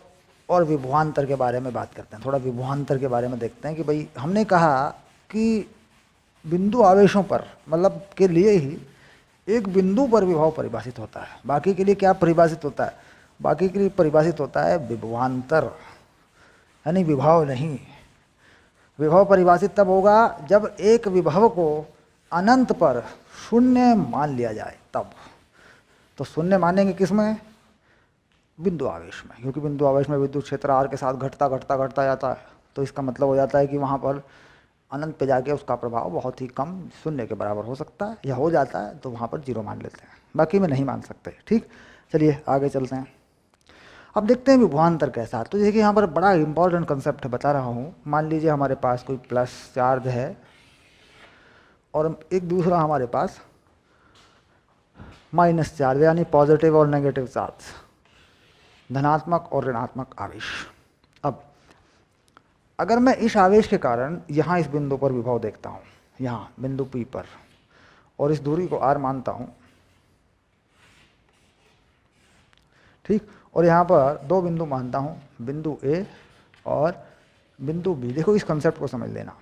और विभवांतर के बारे में बात करते हैं। थोड़ा विभवांतर के बारे में देखते हैं कि भाई हमने कहा कि बिंदु आवेशों पर मतलब के लिए ही एक बिंदु पर विभव परिभाषित होता है, बाकी के लिए क्या परिभाषित होता है, बाकी के लिए परिभाषित होता है विभवांतर, यानी विभव नहीं। विभव परिभाषित तब होगा जब एक विभव को अनंत पर शून्य मान लिया जाए तब। तो शून्य मानेंगे किसमें, बिंदु आवेश में, क्योंकि बिंदु आवेश में विद्युत क्षेत्र आर के साथ घटता घटता घटता जाता है। तो इसका मतलब हो जाता है कि वहाँ पर अनंत पे जाके उसका प्रभाव बहुत ही कम शून्य के बराबर हो सकता है, या हो जाता है तो वहाँ पर जीरो मान लेते हैं, बाकी में नहीं मान सकते। ठीक, चलिए आगे चलते हैं। अब देखते हैं विभवांतर कैसा। तो देखिए यहाँ पर बड़ा इंपॉर्टेंट कंसेप्ट बता रहा हूँ। मान लीजिए हमारे पास कोई प्लस चार्ज है और एक दूसरा हमारे पास माइनस चार्ज, यानी पॉजिटिव और नेगेटिव चार्ज, धनात्मक और ऋणात्मक आवेश। अब अगर मैं इस आवेश के कारण यहाँ इस बिंदु पर विभव देखता हूँ, यहाँ बिंदु P पर, और इस दूरी को R मानता हूँ, ठीक, और यहाँ पर दो बिंदु मानता हूँ, बिंदु A और बिंदु B। देखो इस कंसेप्ट को समझ लेना।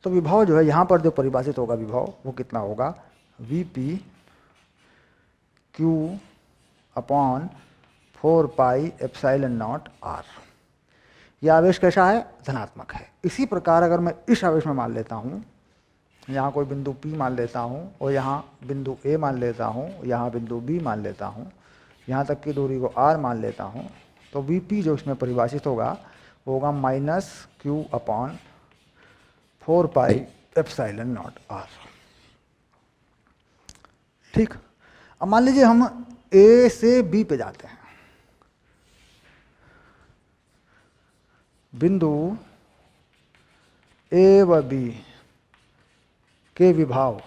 तो विभव जो है यहाँ पर जो परिभाषित होगा विभव, वो कितना होगा, VP Q अपॉन 4 पाई ε0 R। यह आवेश कैसा है, धनात्मक है। इसी प्रकार अगर मैं इस आवेश में मान लेता हूँ, यहाँ कोई बिंदु P मान लेता हूँ और यहाँ बिंदु A मान लेता हूँ, यहाँ बिंदु B मान लेता हूँ, यहाँ तक की दूरी को R मान लेता हूँ, तो VP जो इसमें परिभाषित होगा वो होगा -Q अपॉन 4 पाई ε0 R। ठीक, अब मान लीजिए हम A से B पे जाते हैं। बिंदु A व B के विभव,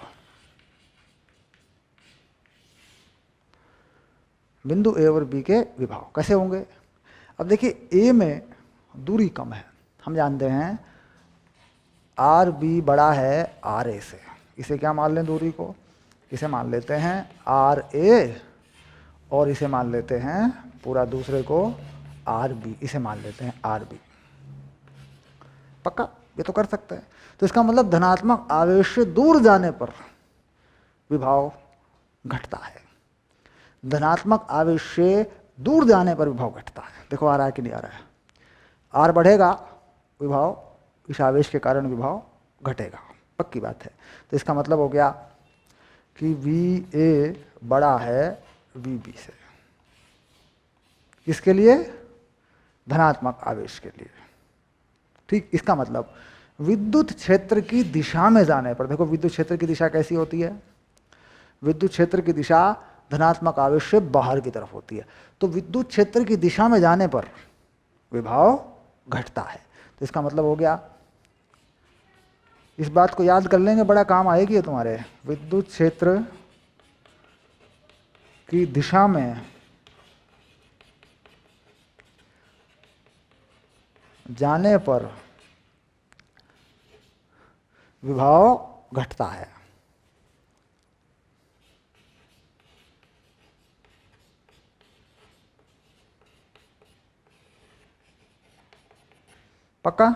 बिंदु A और B के विभव कैसे होंगे। अब देखिए A में दूरी कम है, हम जानते हैं RB बड़ा है RA से। इसे क्या मान लें दूरी को, इसे मान लेते हैं RA और इसे मान लेते हैं पूरा दूसरे को RB, इसे मान लेते हैं RB। पक्का, ये तो कर सकते हैं। तो इसका मतलब धनात्मक आवेश से दूर जाने पर विभव घटता है, धनात्मक आवेश से दूर जाने पर विभव घटता है। देखो आ रहा है कि नहीं आ रहा है, R बढ़ेगा विभव, इस आवेश के कारण विभव घटेगा, पक्की बात है। तो इसका मतलब हो गया कि VA बड़ा है VB से, किसके लिए, धनात्मक आवेश के लिए। ठीक, इसका मतलब विद्युत क्षेत्र की दिशा में जाने पर, देखो विद्युत क्षेत्र की दिशा कैसी होती है, विद्युत क्षेत्र की दिशा धनात्मक आवेश से बाहर की तरफ होती है। तो विद्युत क्षेत्र की दिशा में जाने पर विभव घटता है। तो इसका मतलब हो गया, इस बात को याद कर लेंगे, बड़ा काम आएगी ये तुम्हारे। विद्युत क्षेत्र की दिशा में जाने पर विभव घटता है। पक्का?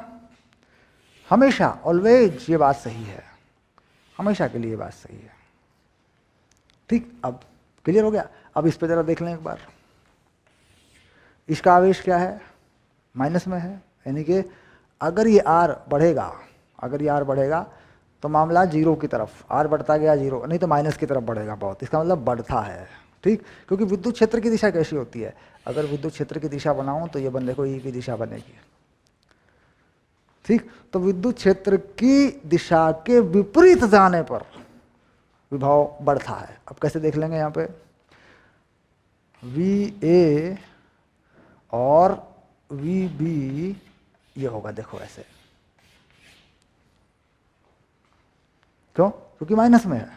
हमेशा, ऑलवेज ये बात सही है, हमेशा के लिए ये बात सही है। ठीक, अब क्लियर हो गया। अब इस पे जरा देख लें एक बार। इसका आवेश क्या है? माइनस में है, यानी कि अगर ये आर बढ़ेगा, अगर ये आर बढ़ेगा तो मामला जीरो की तरफ, आर बढ़ता गया जीरो, नहीं तो माइनस की तरफ बढ़ेगा बहुत, इसका मतलब बढ़ता है। ठीक, क्योंकि विद्युत क्षेत्र की दिशा कैसी होती है? अगर विद्युत क्षेत्र की दिशा बनाऊं तो ये बन देखो ई की दिशा बनेगी। ठीक, तो विद्युत क्षेत्र की दिशा के विपरीत जाने पर विभव बढ़ता है। अब कैसे देख लेंगे? यहाँ पे वी ए और वी बी ये होगा, देखो ऐसे। क्यों? क्योंकि माइनस में है,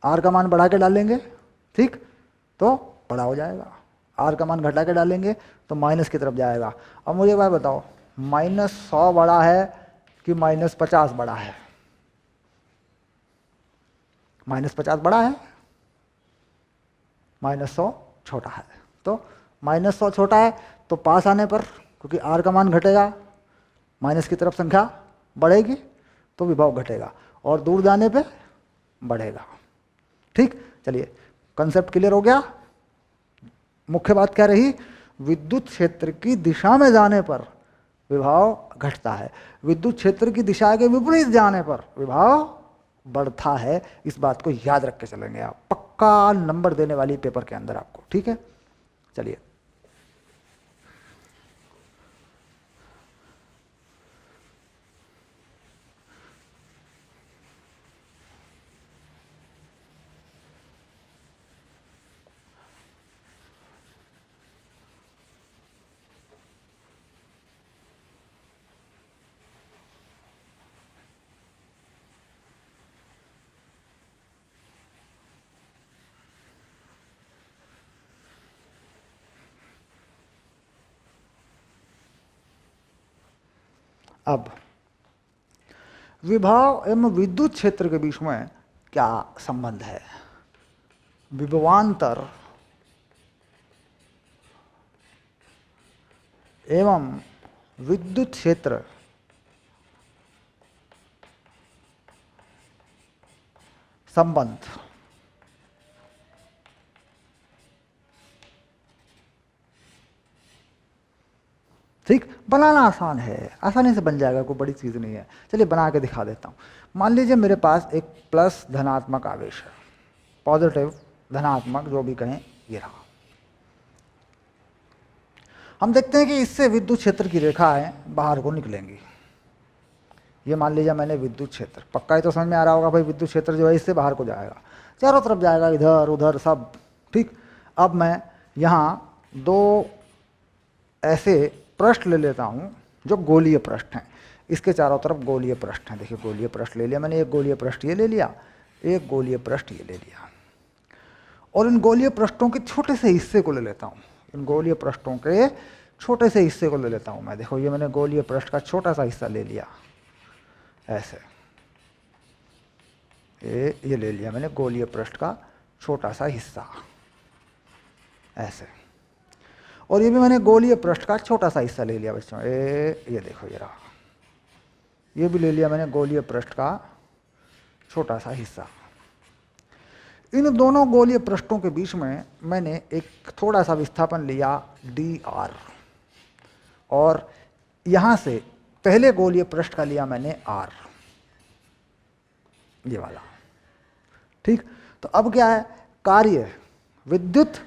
आर का मान बढ़ा के डालेंगे, ठीक, तो बड़ा हो जाएगा। आर का मान घटा के डालेंगे तो माइनस की तरफ जाएगा। अब मुझे एक बात बताओ, -100 बड़ा है कि -50 बड़ा है? -50 बड़ा है, -100 छोटा है। तो -100 छोटा है तो पास आने पर, क्योंकि आर का मान घटेगा, माइनस की तरफ संख्या बढ़ेगी तो विभव घटेगा, और दूर जाने पे बढ़ेगा। ठीक, चलिए कंसेप्ट क्लियर हो गया। मुख्य बात क्या रही? विद्युत क्षेत्र की दिशा में जाने पर विभव घटता है, विद्युत क्षेत्र की दिशा के विपरीत जाने पर विभव बढ़ता है। इस बात को याद रख के चलेंगे आप, पक्का नंबर देने वाली पेपर के अंदर आपको। ठीक है, चलिए अब विभव एवं विद्युत क्षेत्र के बीच में क्या संबंध है? विभवांतर एवं विद्युत क्षेत्र संबंध ठीक, बनाना आसान है, आसानी से बन जाएगा, कोई बड़ी चीज़ नहीं है। चलिए बना के दिखा देता हूँ। मान लीजिए मेरे पास एक प्लस धनात्मक आवेश है, पॉजिटिव धनात्मक जो भी कहें, ये रहा। हम देखते हैं कि इससे विद्युत क्षेत्र की रेखाएं बाहर को निकलेंगी। ये मान लीजिए मैंने विद्युत क्षेत्र, पक्का ही तो समझ में आ रहा होगा भाई, विद्युत क्षेत्र जो है इससे बाहर को जाएगा, चारों तरफ जाएगा, इधर उधर सब। ठीक, अब मैं यहाँ दो ऐसे पृष्ठ ले लेता हूँ जो गोलीय पृष्ठ हैं, इसके चारों तरफ गोलीय पृष्ठ हैं। देखिए गोलीय पृष्ठ ले लिया मैंने, एक गोलीय पृष्ठ ये ले लिया, एक गोलीय पृष्ठ ये ले लिया, और इन गोलीय पृष्ठों के छोटे से हिस्से को ले लेता हूँ, इन गोलीय पृष्ठों के छोटे से हिस्से को ले लेता हूँ मैं। देखो ये मैंने गोलीय पृष्ठ का छोटा सा हिस्सा ले लिया, ऐसे ये ले लिया मैंने गोलीय पृष्ठ का छोटा सा हिस्सा, ऐसे। और ये भी मैंने गोलीय पृष्ठ का छोटा सा हिस्सा ले लिया बच्चों, ये देखो ये रहा, ये भी ले लिया मैंने गोलीय पृष्ठ का छोटा सा हिस्सा। इन दोनों गोलीय पृष्ठों के बीच में मैंने एक थोड़ा सा विस्थापन लिया dr, और यहाँ से पहले गोलीय पृष्ठ का लिया मैंने r, ये वाला। ठीक, तो अब क्या है? कार्य विद्युत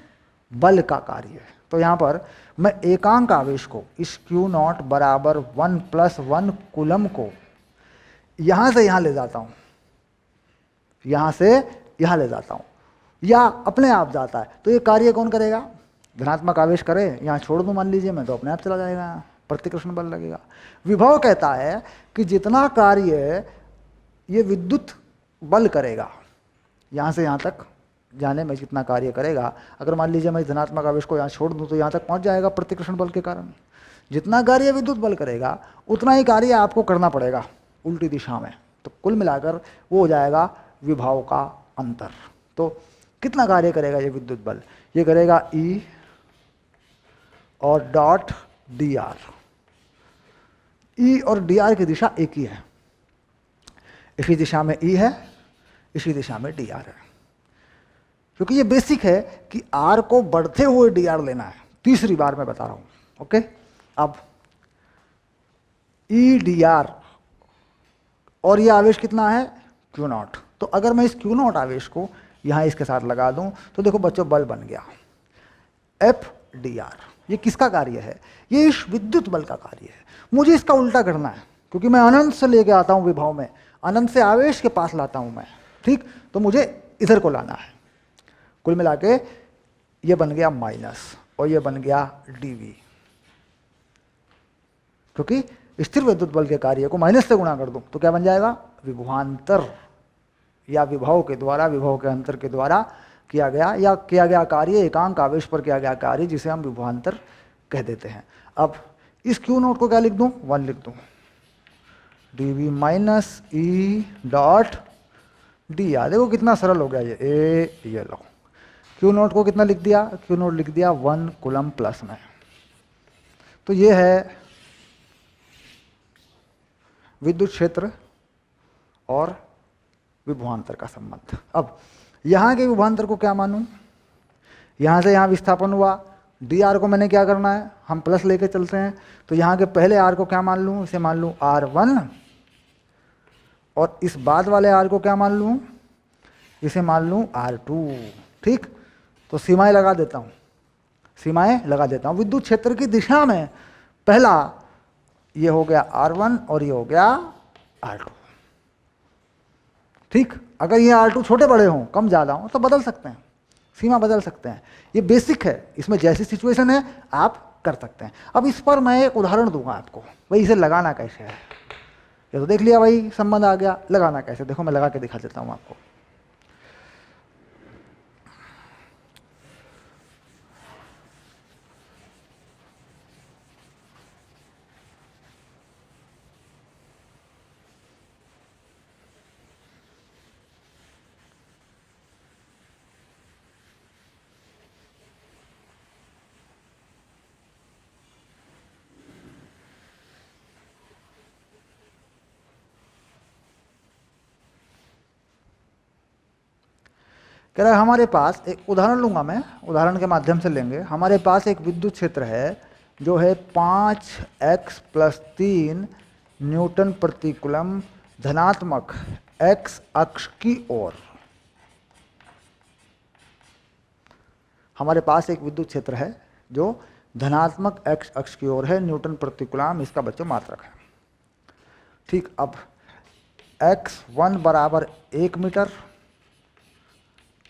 बल का कार्य। तो यहाँ पर मैं एकांक आवेश को, इस Q0 बराबर 1 + 1 कूलम को यहाँ से यहाँ ले जाता हूँ, यहाँ से यहाँ ले जाता हूँ, या अपने आप जाता है। तो ये कार्य कौन करेगा? धनात्मक आवेश करे, यहाँ छोड़ दूँ मान लीजिए मैं, तो अपने आप चला जाएगा, प्रतिकर्षण बल लगेगा। विभव कहता है कि जितना कार्य ये विद्युत बल करेगा, यहाँ से यहाँ तक जाने में जितना कार्य करेगा, अगर मान लीजिए मैं धनात्मक आवेश को यहाँ छोड़ दूँ तो यहाँ तक पहुँच जाएगा प्रतिकर्षण बल के कारण। जितना कार्य विद्युत बल करेगा उतना ही कार्य आपको करना पड़ेगा उल्टी दिशा में, तो कुल मिलाकर वो हो जाएगा विभव का अंतर। तो कितना कार्य करेगा ये विद्युत बल? ये करेगा E और डॉट dr, ई और डी आर की दिशा एक ही है, इसी दिशा में ई है, इसी दिशा में डी आर है, क्योंकि ये बेसिक है कि आर को बढ़ते हुए डी आर लेना है। तीसरी बार मैं बता रहा हूं, ओके। अब ई डी आर और ये आवेश कितना है, क्यू नॉट। तो अगर मैं इस क्यू नॉट आवेश को यहां इसके साथ लगा दूं तो देखो बच्चों बल बन गया एफ डी आर। ये किसका कार्य है, ये इस विद्युत बल का कार्य है। मुझे इसका उल्टा करना है, क्योंकि मैं अनंत से लेके आता हूं विभव में, अनंत से आवेश के पास लाता हूं मैं, ठीक। तो मुझे इधर को लाना है। कुल मिला के ये बन गया माइनस और ये बन गया डीवी, क्योंकि स्थिर विद्युत बल के कार्य को माइनस से गुणा कर दूं तो क्या बन जाएगा, विभवांतर, या विभव के द्वारा, विभव के अंतर के द्वारा किया गया कार्य, एकांक आवेश पर किया गया कार्य, जिसे हम विभवांतर कह देते हैं। अब इस क्यू नोट को क्या लिख दूं, 1 लिख दूं, DV minus E dot D R. देखो कितना सरल हो गया ये लो, क्यू नोट को कितना लिख दिया, क्यू नोट लिख दिया 1 कूलम प्लस में। तो ये है विद्युत क्षेत्र और विभवांतर का संबंध। अब यहां के विभवांतर को क्या मानूं, यहां से यहां विस्थापन हुआ, डी आर को मैंने क्या करना है, हम प्लस लेके चलते हैं। तो यहां के पहले आर को क्या मान लूं, इसे मान लूं R1, और इस बाद वाले आर को क्या मान लूं, इसे मान लूं R2, ठीक। तो सीमाएं लगा देता हूं, विद्युत क्षेत्र की दिशा में पहला ये हो गया R1 और ये हो गया R2, ठीक। अगर ये R2 छोटे बड़े हों, कम ज़्यादा हों, तो बदल सकते हैं, सीमा बदल सकते हैं। ये बेसिक है, इसमें जैसी सिचुएशन है आप कर सकते हैं। अब इस पर मैं एक उदाहरण दूंगा आपको, भाई इसे लगाना कैसे है। ये तो देख लिया भाई, संबंध आ गया, लगाना कैसे, देखो मैं लगा के दिखा देता हूँ आपको। कह रहा है हमारे पास एक उदाहरण लूंगा मैं, उदाहरण के माध्यम से लेंगे। हमारे पास एक विद्युत क्षेत्र है जो है 5x + 3 न्यूटन प्रति कूलम धनात्मक x अक्ष की ओर। हमारे पास एक विद्युत क्षेत्र है जो धनात्मक x अक्ष की ओर है, न्यूटन प्रति कूलम इसका बच्चों मात्रक है, ठीक। अब x1 बराबर 1 मीटर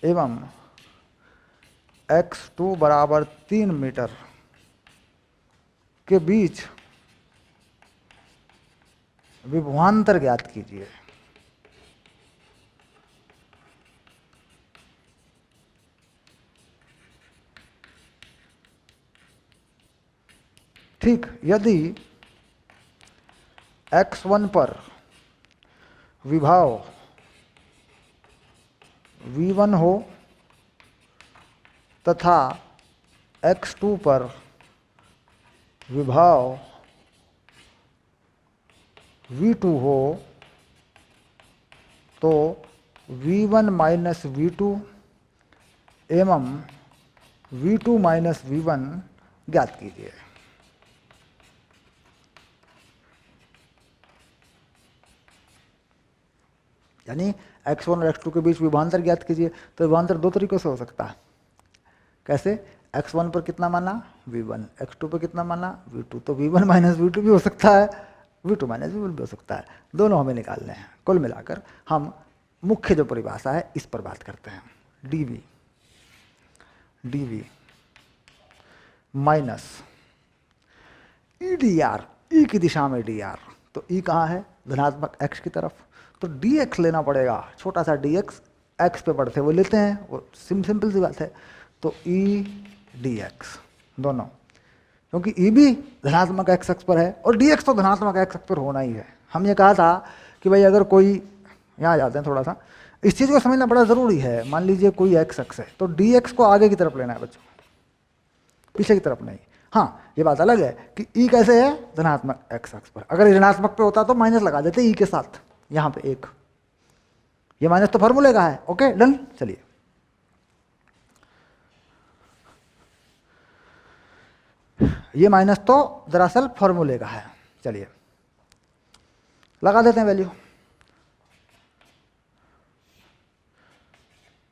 एवं x2 बराबर 3 मीटर के बीच विभवांतर ज्ञात कीजिए। ठीक, यदि x1 पर विभव V1 हो तथा x2 पर विभव V2 हो, तो V1 माइनस V2 एवं V2 माइनस V1 ज्ञात कीजिए। यानी x1 और x2 के बीच विभवांतर ज्ञात कीजिए। तो विभवांतर दो तरीकों से हो सकता है। कैसे, x1 पर कितना माना V1, x2 पर कितना माना V2। तो V1 माइनस V2 भी हो सकता है, V2 माइनस V1 भी हो सकता है, दोनों हमें निकालने हैं। कुल मिलाकर हम मुख्य जो परिभाषा है इस पर बात करते हैं। dV माइनस EdR, ई की दिशा में dr, तो ई कहाँ है, धनात्मक x की तरफ, तो dx लेना पड़ेगा, छोटा सा dx, x पे बढ़ते वो लेते हैं, वो सिंपल सी बात है। तो e dx दोनों, क्योंकि e भी धनात्मक x अक्ष पर है और dx तो धनात्मक x अक्ष पर होना ही है। हम ये कहा था कि भाई अगर कोई, यहाँ जाते हैं थोड़ा सा, इस चीज़ को समझना बड़ा ज़रूरी है। मान लीजिए कोई x अक्ष है तो dx को आगे की तरफ लेना है बच्चों, पीछे की तरफ नहीं। हाँ, ये बात अलग है कि ई कैसे है, धनात्मक एक्स अक्ष पर। अगर ऋणात्मक पे होता तो माइनस लगा देते ई के साथ, यहाँ पे एक, ये माइनस तो फॉर्मूले का है। Okay done. चलिए ये माइनस तो दरअसल फॉर्मूले का है। चलिए लगा देते हैं वैल्यू,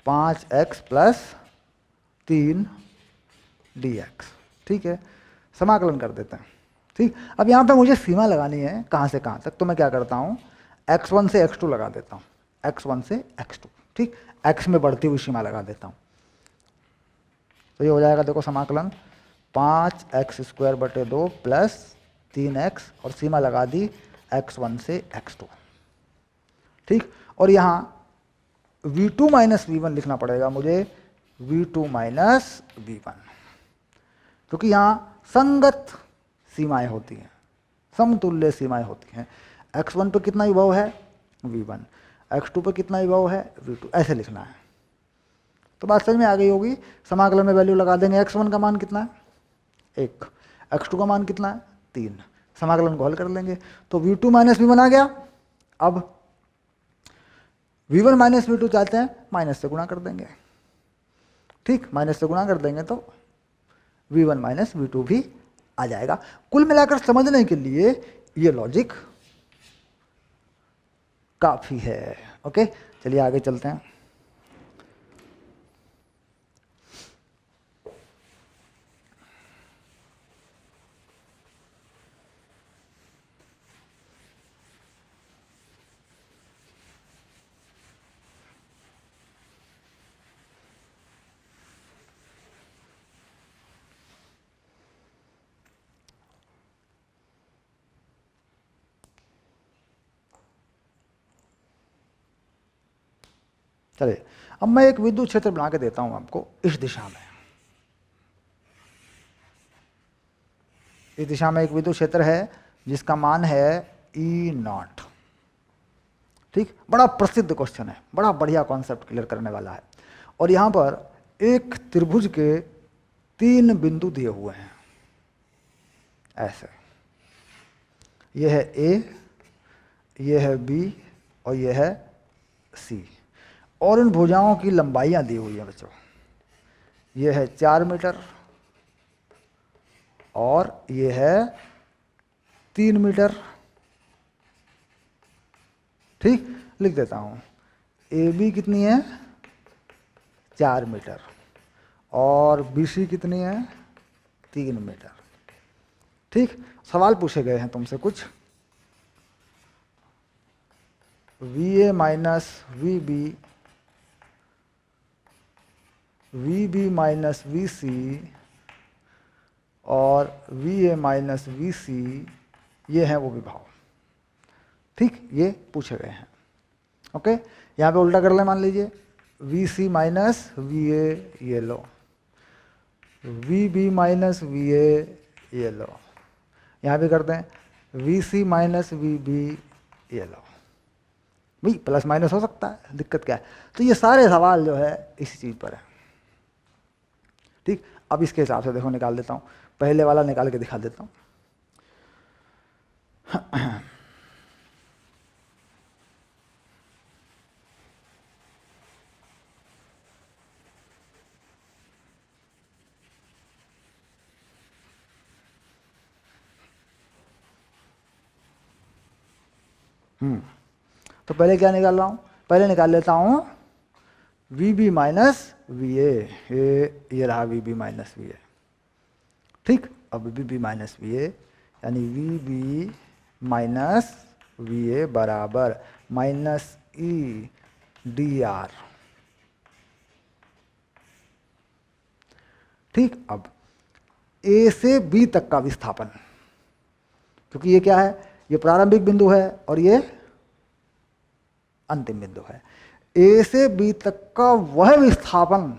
5x प्लस 3dx। ठीक है, समाकलन कर देते हैं। ठीक, अब यहाँ पे मुझे सीमा लगानी है कहाँ से कहाँ तक, तो मैं क्या करता हूँ, x1 से x2 लगा देता हूँ, x1 से x2। ठीक, x में बढ़ती हुई सीमा लगा देता हूँ, तो ये हो जाएगा, देखो समाकलन 5x² / 2 प्लस 3x और सीमा लगा दी x1 से x2। ठीक, और यहाँ v2 माइनस v1 लिखना पड़ेगा मुझे, v2 माइनस v1, क्योंकि यहाँ संगत सीमाएं होती हैं, समतुल्य सीमाएं होती हैं। x1 पे कितना विभव है, v1, x2 पे कितना विभव है, v2, ऐसे लिखना है। तो बात समझ में आ गई होगी। समाकलन में वैल्यू लगा देंगे, x1 का मान कितना है 1, x2 का मान कितना है 3, समाकलन को हल कर लेंगे तो v2 माइनस v1 आ गया। अब v1 माइनस v2 चाहते हैं, माइनस से गुणा कर देंगे। ठीक, माइनस से गुणा कर देंगे तो v1 माइनस v2 भी आ जाएगा। कुल मिलाकर समझने के लिए ये लॉजिक काफी है। ओके, चलिए आगे चलते हैं। चलिए अब मैं एक विद्युत क्षेत्र बना के देता हूं आपको इस दिशा में। इस दिशा में एक विद्युत क्षेत्र है जिसका मान है E0। ठीक, बड़ा प्रसिद्ध क्वेश्चन है, बड़ा बढ़िया कॉन्सेप्ट क्लियर करने वाला है। और यहां पर एक त्रिभुज के 3 बिंदु दिए हुए हैं ऐसे, यह है A, यह है B और यह है C। और इन भुजाओं की लंबाइयां दी हुई हैं बच्चों, यह है 4 मीटर और यह है 3 मीटर। ठीक, लिख देता हूं, AB कितनी है 4 मीटर और BC कितनी है 3 मीटर। ठीक, सवाल पूछे गए हैं तुमसे कुछ, VA minus VB, VB minus VC और VA माइनस VC, ये हैं वो विभव। ठीक, ये पूछे गए हैं। ओके, यहाँ पे उल्टा कर ले, मान लीजिए VC माइनस VA ये लो, VB माइनस VA ये लो, यहाँ भी करते हैं VC माइनस VB ये लो। भाई प्लस माइनस हो सकता है, दिक्कत क्या है। तो ये सारे सवाल जो है इसी चीज़ पर है। ठीक, अब इसके हिसाब से देखो निकाल देता हूँ, पहले वाला निकाल के दिखा देता हूँ। तो पहले क्या निकाल रहा हूँ, पहले निकाल लेता हूँ VB माइनस VA, ये रहा VB माइनस VA। ठीक, अब VB माइनस VA यानी VB माइनस VA बराबर माइनस EDR। ठीक, अब A से B तक का विस्थापन, क्योंकि ये क्या है, ये प्रारंभिक बिंदु है और ये अंतिम बिंदु है। A से B तक का वह विस्थापन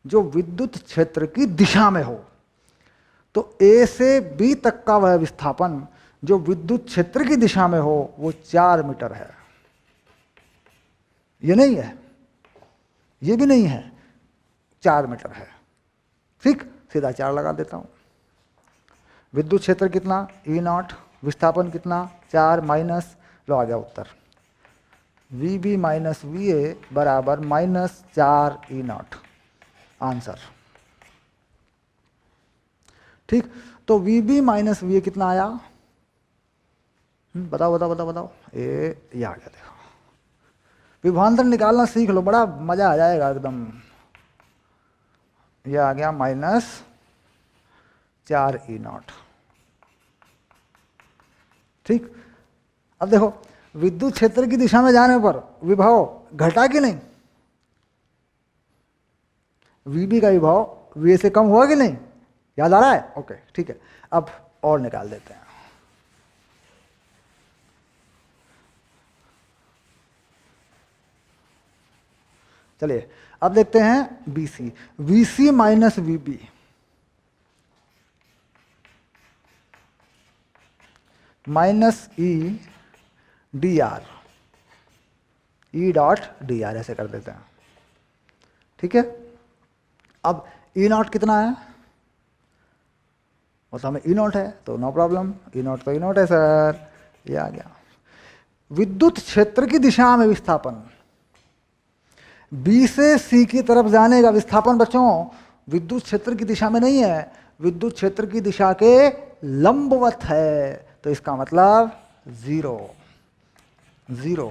जो विद्युत क्षेत्र की दिशा में हो, तो A से B तक का वह विस्थापन जो विद्युत क्षेत्र की दिशा में हो वो 4 मीटर है। ये नहीं है, ये भी नहीं है, 4 मीटर है। ठीक, सीधा 4 लगा देता हूं। विद्युत क्षेत्र कितना, ई नॉट, विस्थापन कितना 4 माइनस, लो आ गया उत्तर, V B minus V A बराबर -4 ई नॉट, आंसर। ठीक, तो V B minus V A कितना आया, बताओ बताओ बताओ बताओ, ये आ गया, देखो विभवांतर निकालना सीख लो, बड़ा मजा आ जाएगा एकदम। ये आ गया -4 ई नॉट। ठीक, अब देखो विद्युत क्षेत्र की दिशा में जाने पर विभव घटा कि नहीं, वीबी का विभव वी से कम हुआ कि नहीं, याद आ रहा है, ओके ठीक है। अब और निकाल देते हैं, चलिए अब देखते हैं BC, VC minus VB minus E D R, ई डॉट डी आर ऐसे कर देते हैं, ठीक है। अब ई नॉट कितना है, मतलब हमें ई नॉट है तो नो प्रॉब्लम, ई नॉट तो ई नॉट है सर, ये आ गया। विद्युत क्षेत्र की दिशा में विस्थापन, बी से सी की तरफ जाने का विस्थापन बच्चों विद्युत क्षेत्र की दिशा में नहीं है, विद्युत क्षेत्र की दिशा के लंबवत है, तो इसका मतलब 0 0,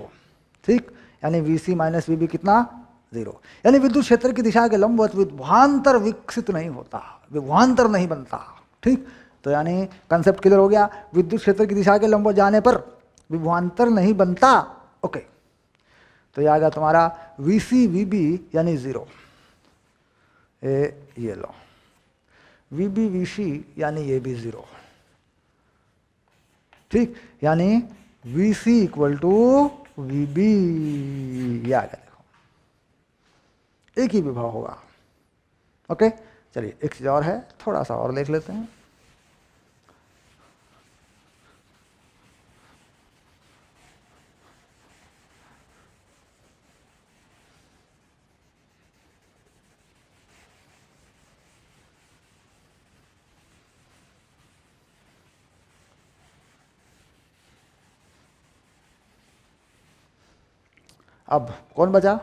ठीक, यानी V C minus V B कितना 0, यानी विद्युत क्षेत्र की दिशा के लंबवत विभवांतर विकसित नहीं होता, विभवांतर नहीं बनता, ठीक। तो यानी कंसेप्ट क्लियर हो गया, विद्युत क्षेत्र की दिशा के लंबवत जाने पर विभवांतर नहीं बनता, ओके। तो यह आ गया तुम्हारा वी सी वी बी यानी 0, ये लो, वी बी वी सी यानी ये भी 0, ठीक, यानी V C equal to V B, ये आ गया, देखो एक ही विभव होगा, ओके। चलिए एक चीज और है, थोड़ा सा और देख लेते हैं, अब कौन बचा,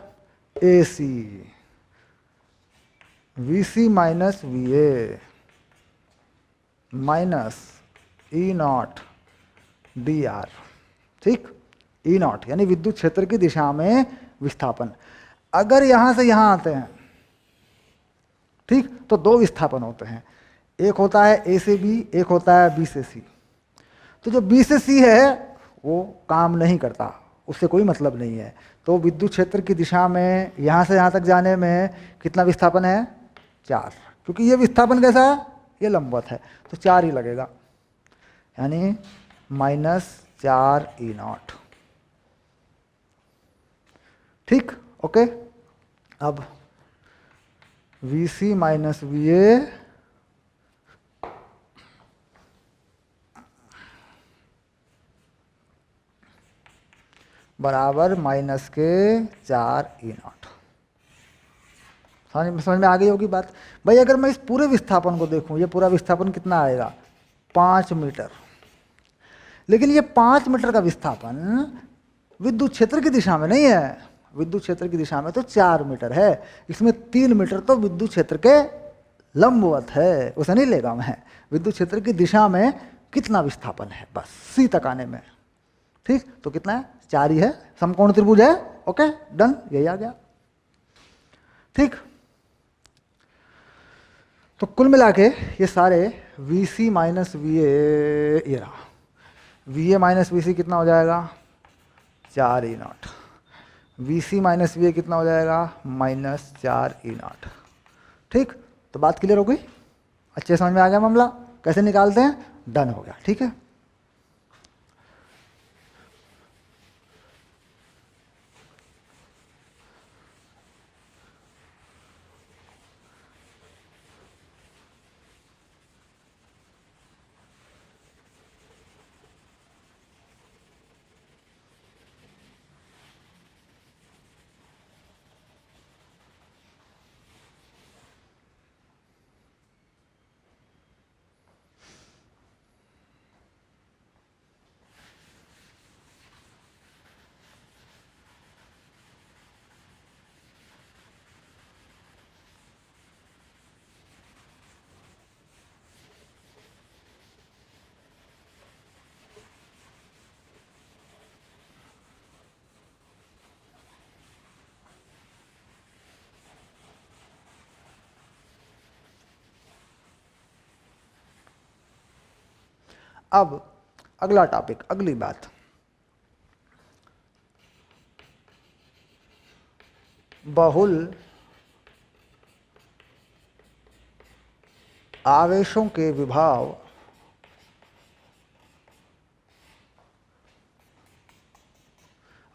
A C, V C minus V A minus E naught D R, ठीक, ई नॉट यानी विद्युत क्षेत्र की दिशा में विस्थापन। अगर यहां से यहां आते हैं, ठीक, तो दो विस्थापन होते हैं, एक होता है ए से बी, एक होता है बी से सी। तो जो बी से सी है वो काम नहीं करता, उससे कोई मतलब नहीं है, तो विद्युत क्षेत्र की दिशा में यहाँ से यहाँ तक जाने में कितना विस्थापन है 4, क्योंकि ये विस्थापन कैसा है, ये लंबवत है, तो 4 ही लगेगा, यानी -4 ई नॉट, ठीक, ओके। अब V C minus V A बराबर -4 ई नॉट, समझ में आ गई होगी बात। भाई अगर मैं इस पूरे विस्थापन को देखूं, ये पूरा विस्थापन कितना आएगा 5 मीटर, लेकिन ये 5 मीटर का विस्थापन विद्युत क्षेत्र की दिशा में नहीं है, विद्युत क्षेत्र की दिशा में तो 4 मीटर है, इसमें 3 मीटर तो विद्युत क्षेत्र के लंबवत है, उसे नहीं लेगा मैं, विद्युत क्षेत्र की दिशा में कितना विस्थापन है बस सी तक आने में, ठीक, तो कितना है 4 ही है, समकोण त्रिभुज है, ओके डन, यही आ गया, ठीक। तो कुल मिला के ये सारे V C minus V A, ये रहा V A minus V C कितना हो जाएगा 4 E naught, V C minus V A कितना हो जाएगा -4 ई नॉट, ठीक। तो बात क्लियर हो गई, अच्छे समझ में आ गया मामला, कैसे निकालते हैं, डन हो गया, ठीक है। अब अगला टॉपिक, अगली बात, बहुल आवेशों के विभव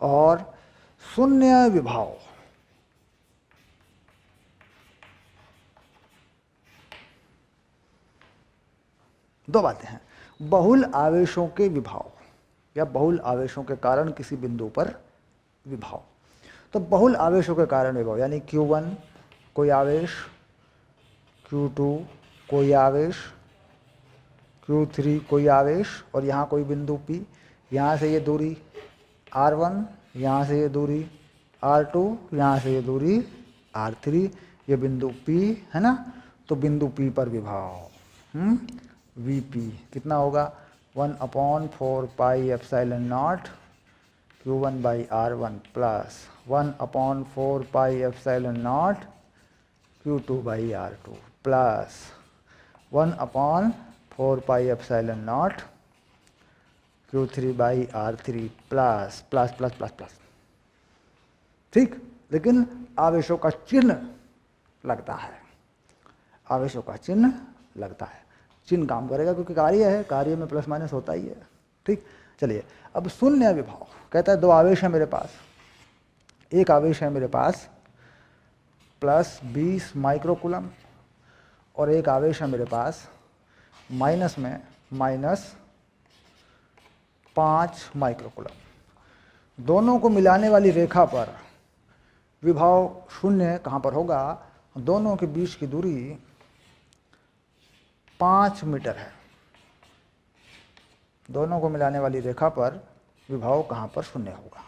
और शून्य विभव। दो बातें हैं, बहुल आवेशों के विभव या बहुल आवेशों के कारण किसी बिंदु पर विभव। तो बहुल आवेशों के कारण विभव यानी Q1 कोई आवेश, Q2 कोई आवेश, Q3 कोई आवेश और यहाँ कोई बिंदु P, यहाँ से ये दूरी R1, यहाँ से ये दूरी R2, यहाँ से ये दूरी R3, ये बिंदु P है ना। तो बिंदु P पर विभव Vp कितना होगा 1/4 pi epsilon not Q1 by R1 plus 1/4 pi epsilon not Q2 by R2 plus 1/4 pi epsilon not Q3 by R3 plus plus plus plus plus. ठीक, लेकिन आवेशों का चिन्ह लगता है, आवेशों का चिन्ह लगता है, चिन्ह काम करेगा क्योंकि कार्य है, कार्य में प्लस माइनस होता ही है। ठीक, चलिए अब शून्य विभव कहता है दो आवेश है मेरे पास, एक आवेश है मेरे पास प्लस 20 माइक्रोकूलम और एक आवेश है मेरे पास माइनस में माइनस 5 माइक्रोकूलम। दोनों को मिलाने वाली रेखा पर विभव शून्य कहाँ पर होगा, दोनों के बीच की दूरी 5 मीटर है। दोनों को मिलाने वाली रेखा पर विभव कहाँ पर शून्य होगा,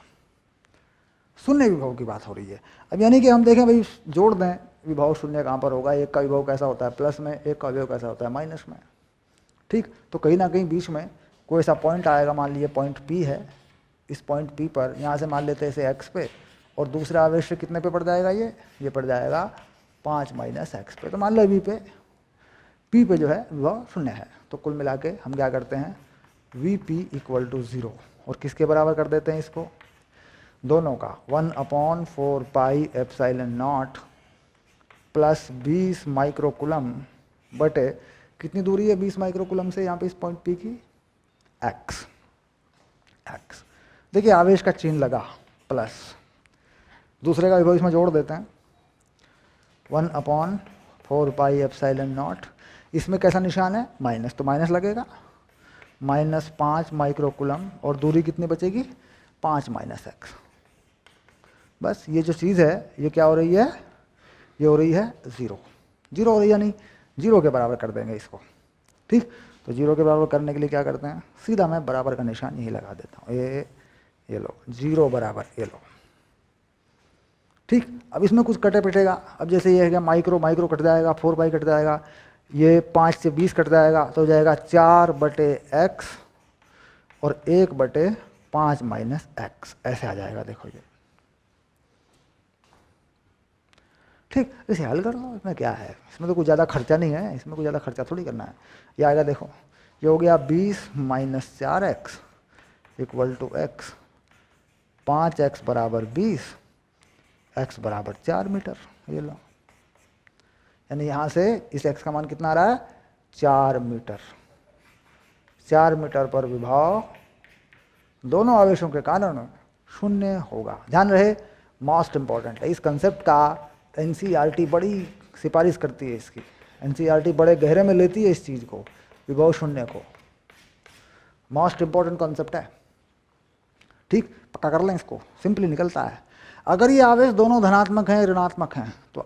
शून्य विभव की बात हो रही है। अब यानी कि हम देखें भाई जोड़ दें विभव शून्य कहाँ पर होगा, एक का विभव कैसा होता है प्लस में, एक का विभव कैसा होता है माइनस में। ठीक, तो कहीं ना कहीं बीच में कोई ऐसा पॉइंट आएगा, मान लीजिए पॉइंट P है, इस पॉइंट P पर यहाँ से मान लेते हैं इसे x पे और दूसरा आवेश से कितने पे पड़ जाएगा, ये पड़ जाएगा 5 माइनस x पे। तो मान लो P पे जो है विभव शून्य है। तो कुल मिला के हम क्या करते हैं Vp इक्वल टू 0 और किसके बराबर कर देते हैं इसको, दोनों का 1/4 pi epsilon not plus 20 microcoulomb बटे कितनी दूरी है 20 माइक्रोकूलम से यहाँ पे इस पॉइंट P की x। देखिए आवेश का चिन्ह लगा प्लस, दूसरे का विभव इसमें जोड़ देते हैं 1/4 पाई एप्सिलॉन नॉट, इसमें कैसा निशान है माइनस, तो माइनस लगेगा, माइनस 5 माइक्रोकूलम और दूरी कितनी बचेगी 5 माइनस x। बस ये जो चीज़ है ये क्या हो रही है, ये हो रही है 0 हो रही है, यानी 0 के बराबर कर देंगे इसको। ठीक, तो 0 के बराबर करने के लिए क्या करते हैं, सीधा मैं बराबर का निशान यही लगा देता हूँ, ये लो 0 बराबर ये लो। ठीक, अब इसमें कुछ कटे पिटेगा, अब जैसे ये है माइक्रो कट जाएगा, 4 पाई कट जाएगा, ये 5 से 20 कट जाएगा तो हो जाएगा 4/x और 1/5 माइनस x, ऐसे आ जाएगा। देखो ये ठीक, इसे हल कर लो, इसमें क्या है, इसमें तो कुछ ज़्यादा खर्चा नहीं है, इसमें कुछ ज़्यादा खर्चा थोड़ी करना है। ये आएगा देखो, ये हो गया 20 minus 4x equal to x, 5x बराबर 20, x बराबर 4 मीटर। ये लो, यानी यहाँ से इस x का मान कितना आ रहा है 4 मीटर। 4 मीटर पर विभव दोनों आवेशों के कारण शून्य होगा। ध्यान रहे मोस्ट इंपॉर्टेंट है, इस कंसेप्ट का एनसीईआरटी बड़ी सिफारिश करती है, इसकी एनसीईआरटी बड़े गहरे में लेती है इस चीज़ को, विभव शून्य को। मोस्ट इंपॉर्टेंट कॉन्सेप्ट है। ठीक, पक्का कर लें इसको, सिंपली निकलता है। अगर ये आवेश दोनों धनात्मक हैं ऋणात्मक हैं तो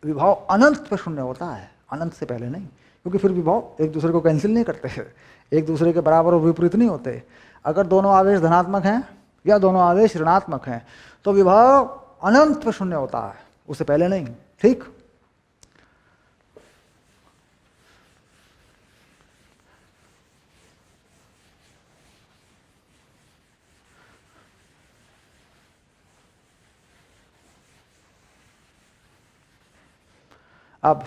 विभव अनंत पे शून्य होता है, अनंत से पहले नहीं, क्योंकि फिर विभव एक दूसरे को कैंसिल नहीं करते हैं, एक दूसरे के बराबर और विपरीत नहीं होते। अगर दोनों आवेश धनात्मक हैं या दोनों आवेश ऋणात्मक हैं तो विभव अनंत पे शून्य होता है, उससे पहले नहीं। ठीक, अब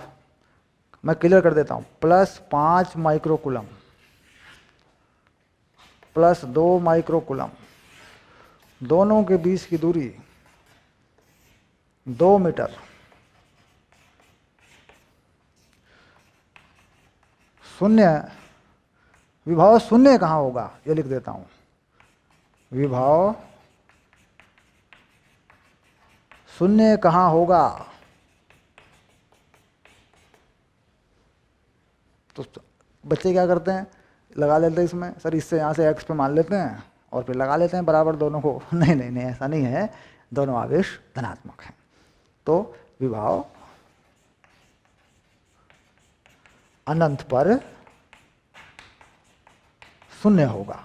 मैं क्लियर कर देता हूं, +5 माइक्रोकूलम प्लस 2 माइक्रोकूलम, दोनों के बीच की दूरी 2 मीटर। शून्य, विभव शून्य कहाँ होगा ये लिख देता हूं। विभव शून्य कहाँ होगा? तो बच्चे क्या करते हैं, लगा लेते हैं इसमें, सर इससे यहाँ से x पे मान लेते हैं और फिर लगा लेते हैं बराबर दोनों को। नहीं नहीं नहीं, ऐसा नहीं है, दोनों आवेश धनात्मक हैं। तो विभव अनंत पर शून्य होगा,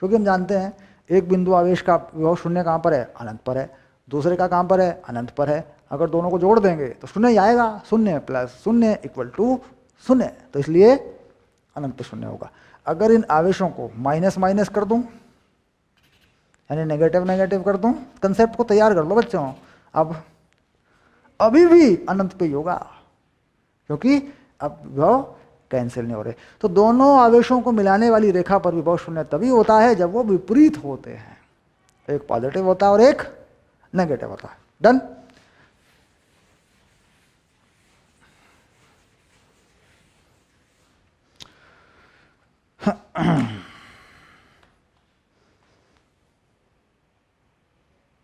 क्योंकि हम जानते हैं एक बिंदु आवेश का विभव शून्य कहाँ पर है? अनंत पर है। दूसरे का कहाँ पर है? अनंत पर है। अगर दोनों को जोड़ देंगे तो शून्य ही आएगा, शून्य प्लस शून्य इक्वल टू शून्य, तो इसलिए अनंत शून्य होगा। अगर इन आवेशों को माइनस माइनस कर दूं, यानी नेगेटिव नेगेटिव कर दूं, कंसेप्ट को तैयार कर लो बच्चों, अब अभी भी अनंत पे ही होगा, क्योंकि अब विभव कैंसिल नहीं हो रहे। तो दोनों आवेशों को मिलाने वाली रेखा पर विभव शून्य तभी होता है जब वो विपरीत होते हैं, एक पॉजिटिव होता है और एक नेगेटिव होता है। डन।